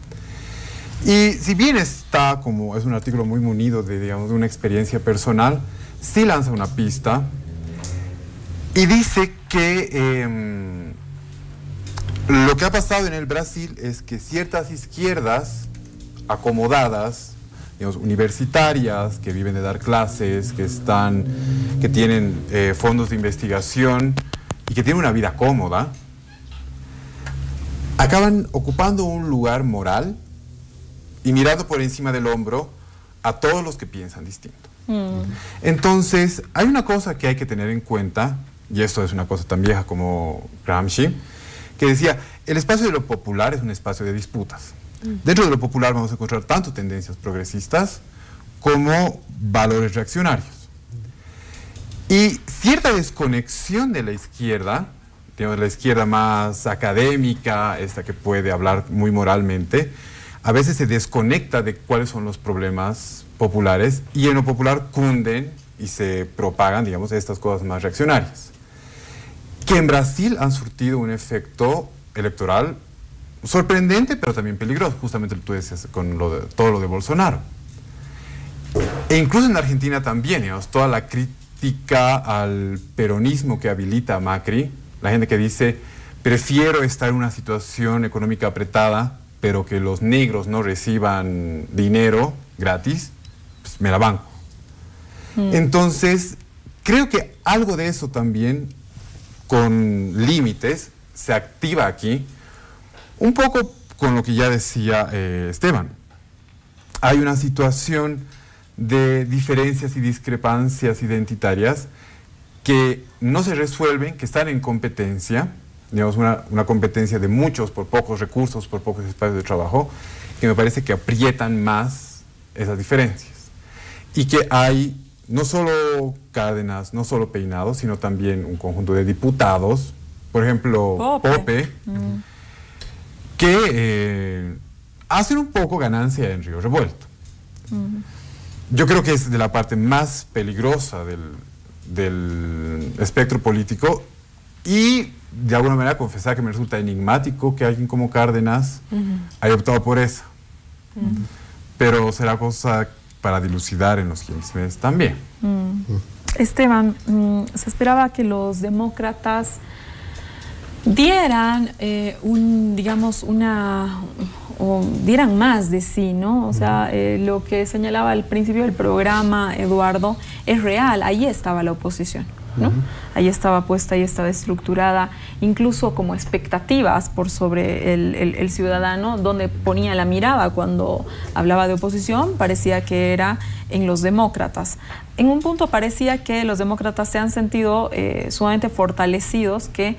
Y si bien está como, es un artículo muy munido de, digamos, de una experiencia personal, sí lanza una pista y dice que lo que ha pasado en el Brasil es que ciertas izquierdas acomodadas, digamos, universitarias, que viven de dar clases, que tienen fondos de investigación y que tienen una vida cómoda, acaban ocupando un lugar moral y mirando por encima del hombro a todos los que piensan distinto. Entonces, hay una cosa que hay que tener en cuenta, y esto es una cosa tan vieja como Gramsci, que decía, el espacio de lo popular es un espacio de disputas. Dentro de lo popular vamos a encontrar tanto tendencias progresistas como valores reaccionarios. Y cierta desconexión de la izquierda, digamos, la izquierda más académica, esta que puede hablar muy moralmente, a veces se desconecta de cuáles son los problemas populares y en lo popular cunden y se propagan, digamos, estas cosas más reaccionarias, que en Brasil han surtido un efecto electoral sorprendente, pero también peligroso, justamente tú decías con todo lo de Bolsonaro. E incluso en Argentina también, digamos, toda la crítica al peronismo que habilita a Macri, la gente que dice, prefiero estar en una situación económica apretada, pero que los negros no reciban dinero gratis, pues me la banco. Entonces, creo que algo de eso también, con límites, se activa aquí, un poco con lo que ya decía Esteban. hay una situación de diferencias y discrepancias identitarias que no se resuelven, que están en competencia, digamos una competencia de muchos por pocos recursos, por pocos espacios de trabajo, que me parece que aprietan más esas diferencias. Y que hay no solo Cárdenas, no solo Peinado, sino también un conjunto de diputados, por ejemplo, Pope, que hacen un poco ganancia en Río Revuelto. Yo creo que es de la parte más peligrosa del espectro político, y de alguna manera confesar que me resulta enigmático que alguien como Cárdenas haya optado por esa. Pero será cosa para dilucidar en los siguientes meses también. Esteban, se esperaba que los demócratas dieran dieran más de sí, ¿no? O sea, lo que señalaba al principio del programa, Eduardo, es real. Ahí estaba la oposición, ¿no? Ahí estaba puesta, ahí estaba estructurada, incluso como expectativas por sobre el ciudadano, donde ponía la mirada cuando hablaba de oposición, parecía que era en los demócratas. En un punto parecía que los demócratas se han sentido sumamente fortalecidos, que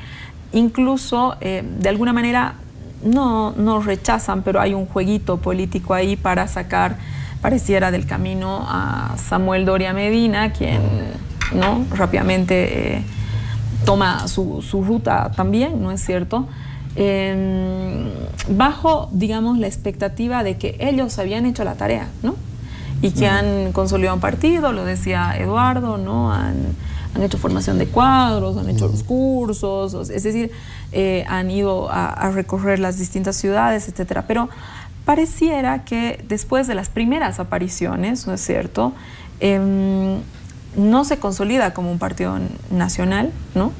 incluso de alguna manera no rechazan, pero hay un jueguito político ahí para sacar, pareciera, del camino a Samuel Doria Medina, quien ¿no? rápidamente toma su ruta también, ¿no es cierto? Bajo, digamos, la expectativa de que ellos habían hecho la tarea, ¿no? Y que han consolidado un partido, lo decía Eduardo, ¿no? Han hecho formación de cuadros, han hecho los cursos, es decir, han ido a recorrer las distintas ciudades, etcétera. Pero pareciera que después de las primeras apariciones, ¿no es cierto?, no se consolida como un partido nacional, ¿no?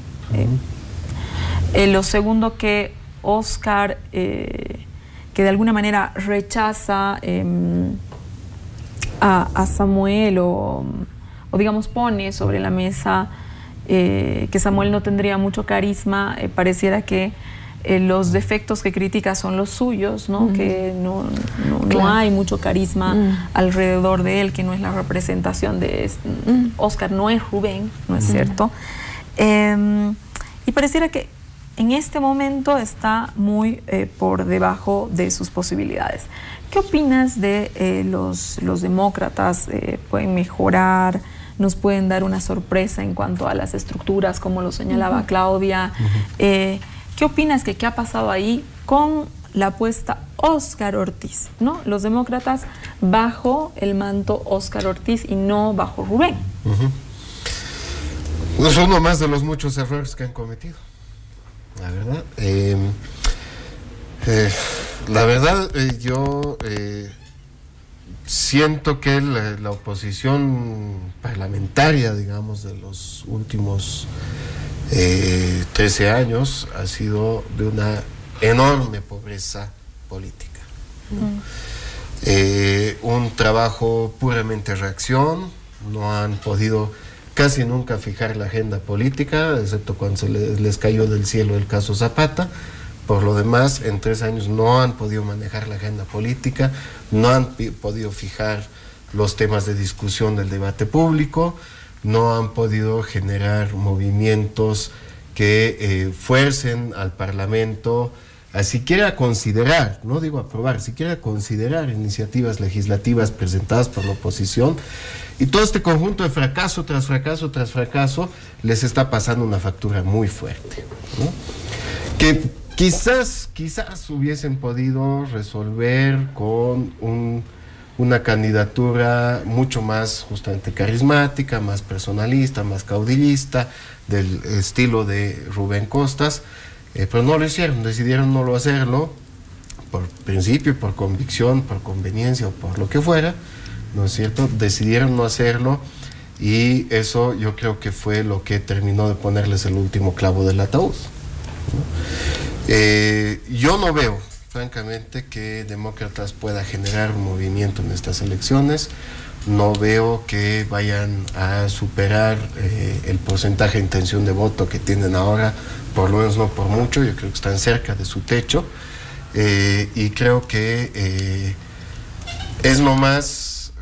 Lo segundo, que Óscar, que de alguna manera rechaza a Samuel o digamos pone sobre la mesa que Samuel no tendría mucho carisma, pareciera que los defectos que critica son los suyos, ¿no? Que no hay mucho carisma alrededor de él, que no es la representación de Óscar, no es Rubén, ¿no es cierto? Y pareciera que en este momento está muy por debajo de sus posibilidades. ¿Qué opinas de los demócratas? ¿Pueden mejorar? ¿Nos pueden dar una sorpresa en cuanto a las estructuras, como lo señalaba Claudia? ¿Qué opinas que qué ha pasado ahí con la apuesta Óscar Ortiz, ¿no? Los demócratas bajo el manto Óscar Ortiz y no bajo Rubén. Es uno más de los muchos errores que han cometido, la verdad. La verdad, yo siento que la oposición parlamentaria, digamos, de los últimos 13 años ha sido de una enorme pobreza política, ¿no? Un trabajo puramente reacción, no han podido casi nunca fijar la agenda política, excepto cuando se les cayó del cielo el caso Zapata. Por lo demás, en 3 años no han podido manejar la agenda política, no han podido fijar los temas de discusión del debate público, no han podido generar movimientos que fuercen al Parlamento a siquiera considerar, no digo aprobar, siquiera considerar iniciativas legislativas presentadas por la oposición. Y todo este conjunto de fracaso tras fracaso tras fracaso les está pasando una factura muy fuerte, ¿no? Que quizás hubiesen podido resolver con una candidatura mucho más justamente carismática, más personalista, más caudillista, del estilo de Rubén Costas, pero no lo hicieron, decidieron no hacerlo, por principio, por convicción, por conveniencia o por lo que fuera, ¿no es cierto? Decidieron no hacerlo, y eso yo creo que fue lo que terminó de ponerles el último clavo del ataúd, ¿no? Yo no veo, francamente, que Demócratas pueda generar un movimiento en estas elecciones. No veo que vayan a superar el porcentaje de intención de voto que tienen ahora, por lo menos no por mucho. Yo creo que están cerca de su techo, y creo que Es nomás,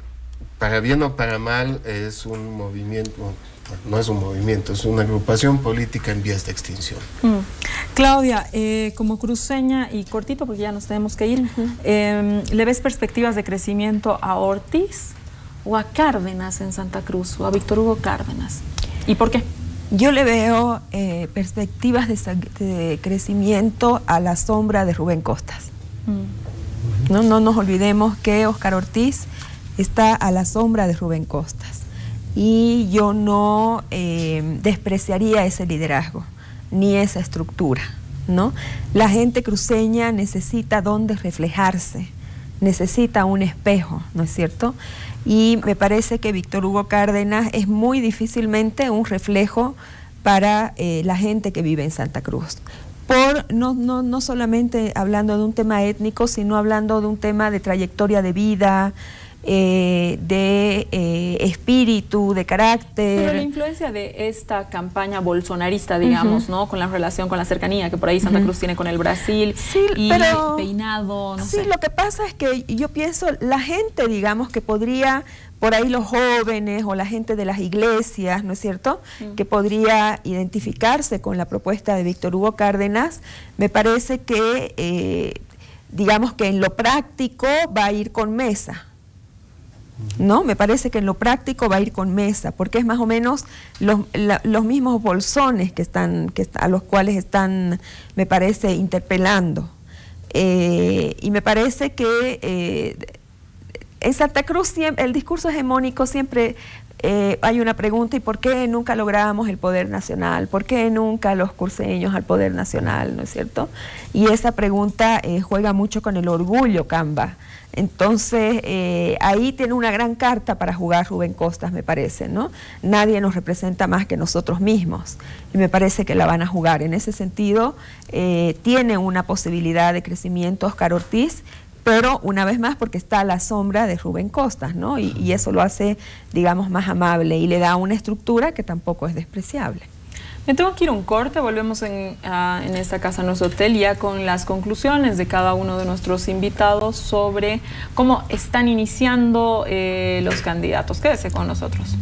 para bien o para mal, es un movimiento, no es un movimiento, es una agrupación política en vías de extinción. Claudia, como cruceña y cortito porque ya nos tenemos que ir, ¿le ves perspectivas de crecimiento a Ortiz o a Cárdenas en Santa Cruz o a Víctor Hugo Cárdenas? ¿Y por qué? Yo le veo perspectivas de crecimiento a la sombra de Rubén Costas. No nos olvidemos que Óscar Ortiz está a la sombra de Rubén Costas. Y yo no despreciaría ese liderazgo, ni esa estructura, ¿no? La gente cruceña necesita dónde reflejarse, necesita un espejo, ¿no es cierto? Y me parece que Víctor Hugo Cárdenas es muy difícilmente un reflejo para la gente que vive en Santa Cruz. No solamente hablando de un tema étnico, sino hablando de un tema de trayectoria de vida, de espíritu, de carácter. Pero la influencia de esta campaña bolsonarista, digamos, ¿no? Con la relación, con la cercanía que por ahí Santa Cruz tiene con el Brasil, sí, y pero, peinado, no sí, sé. Lo que pasa es que yo pienso, la gente, digamos, que podría, por ahí los jóvenes o la gente de las iglesias, ¿no es cierto?, que podría identificarse con la propuesta de Víctor Hugo Cárdenas, me parece que, digamos que en lo práctico va a ir con Mesa. ¿No? Me parece que en lo práctico va a ir con Mesa, porque es más o menos los mismos bolsones a los cuales están, me parece, interpelando. Y me parece que en Santa Cruz el discurso hegemónico siempre hay una pregunta: ¿y por qué nunca lográbamos el poder nacional? ¿Por qué nunca los cruceños al poder nacional? ¿No es cierto? Y esa pregunta juega mucho con el orgullo, Camba. Entonces, ahí tiene una gran carta para jugar Rubén Costas, me parece, ¿no? Nadie nos representa más que nosotros mismos, y me parece que la van a jugar. En ese sentido, tiene una posibilidad de crecimiento Óscar Ortiz, pero una vez más porque está a la sombra de Rubén Costas, ¿no? Y eso lo hace, digamos, más amable y le da una estructura que tampoco es despreciable. Me tengo que ir a un corte, volvemos en esta casa, en nuestro hotel, ya con las conclusiones de cada uno de nuestros invitados sobre cómo están iniciando los candidatos. Quédese con nosotros.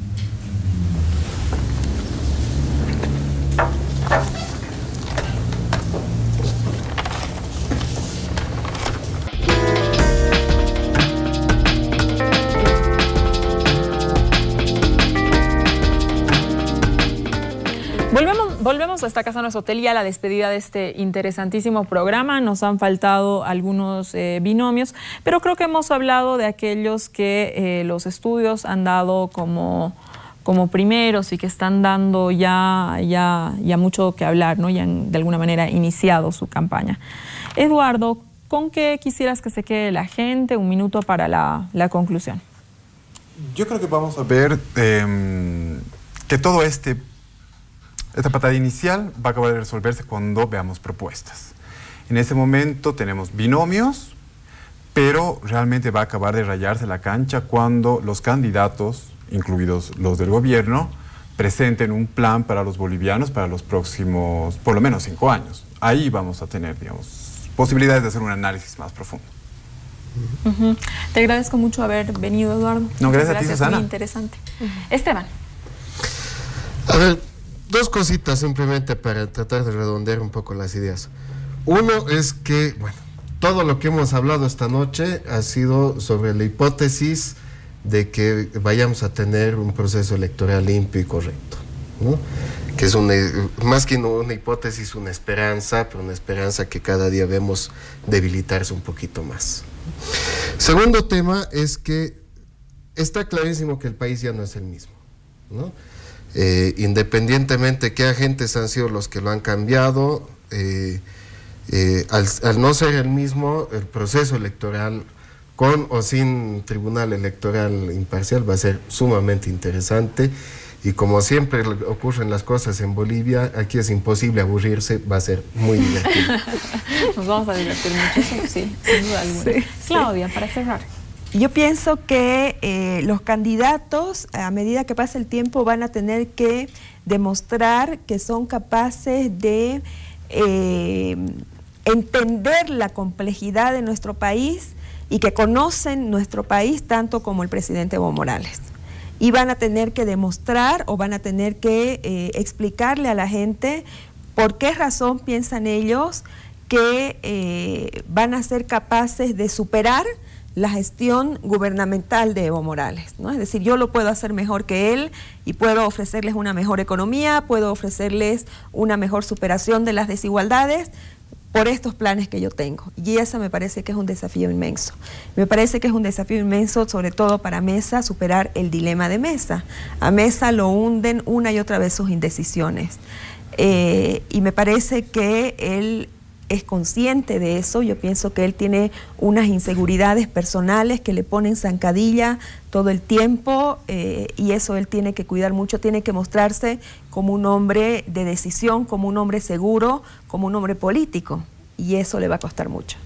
Volvemos a esta casa, nuestro hotel, y a la despedida de este interesantísimo programa. Nos han faltado algunos binomios, pero creo que hemos hablado de aquellos que los estudios han dado como primeros y que están dando ya mucho que hablar, ¿no? Ya han de alguna manera iniciado su campaña. Eduardo, ¿con qué quisieras que se quede la gente? Un minuto para la conclusión. Yo creo que vamos a ver que todo esta patada inicial va a acabar de resolverse cuando veamos propuestas. En ese momento tenemos binomios, pero realmente va a acabar de rayarse la cancha cuando los candidatos, incluidos los del gobierno, presenten un plan para los bolivianos para los próximos, por lo menos 5 años. Ahí vamos a tener, digamos, posibilidades de hacer un análisis más profundo. Te agradezco mucho haber venido, Eduardo. No, gracias a ti, Susana. Muy interesante. Esteban. A ver, dos cositas simplemente para tratar de redondear un poco las ideas. Uno es que, bueno, todo lo que hemos hablado esta noche ha sido sobre la hipótesis de que vayamos a tener un proceso electoral limpio y correcto, ¿no? Que es más que una hipótesis, una esperanza, pero una esperanza que cada día vemos debilitarse un poquito más. Segundo tema es que está clarísimo que el país ya no es el mismo, ¿no? Independientemente qué agentes han sido los que lo han cambiado, al no ser el mismo, el proceso electoral con o sin tribunal electoral imparcial va a ser sumamente interesante, y como siempre ocurren las cosas en Bolivia, aquí es imposible aburrirse, va a ser muy divertido. Nos vamos a divertir muchísimo, sí, sin duda alguna. Sí, Claudia, para cerrar. Yo pienso que los candidatos, a medida que pase el tiempo, van a tener que demostrar que son capaces de entender la complejidad de nuestro país y que conocen nuestro país tanto como el presidente Evo Morales. Y van a tener que demostrar o van a tener que explicarle a la gente por qué razón piensan ellos que van a ser capaces de superar la gestión gubernamental de Evo Morales, ¿no? Es decir, yo lo puedo hacer mejor que él y puedo ofrecerles una mejor economía, puedo ofrecerles una mejor superación de las desigualdades por estos planes que yo tengo. Y eso me parece que es un desafío inmenso. Me parece que es un desafío inmenso, sobre todo para Mesa, superar el dilema de Mesa. A Mesa lo hunden una y otra vez sus indecisiones. Y me parece que él es consciente de eso. Yo pienso que él tiene unas inseguridades personales que le ponen zancadilla todo el tiempo, y eso él tiene que cuidar mucho, tiene que mostrarse como un hombre de decisión, como un hombre seguro, como un hombre político, y eso le va a costar mucho.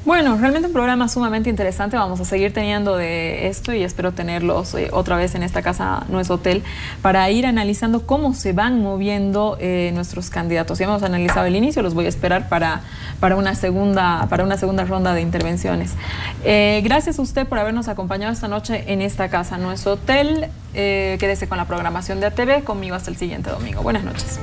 Bueno, realmente un programa sumamente interesante. Vamos a seguir teniendo de esto y espero tenerlos otra vez en esta casa, no es hotel, para ir analizando cómo se van moviendo nuestros candidatos. Ya hemos analizado el inicio, los voy a esperar para una segunda ronda de intervenciones. Gracias a usted por habernos acompañado esta noche en esta casa, no es hotel. Quédese con la programación de ATV, conmigo hasta el siguiente domingo. Buenas noches.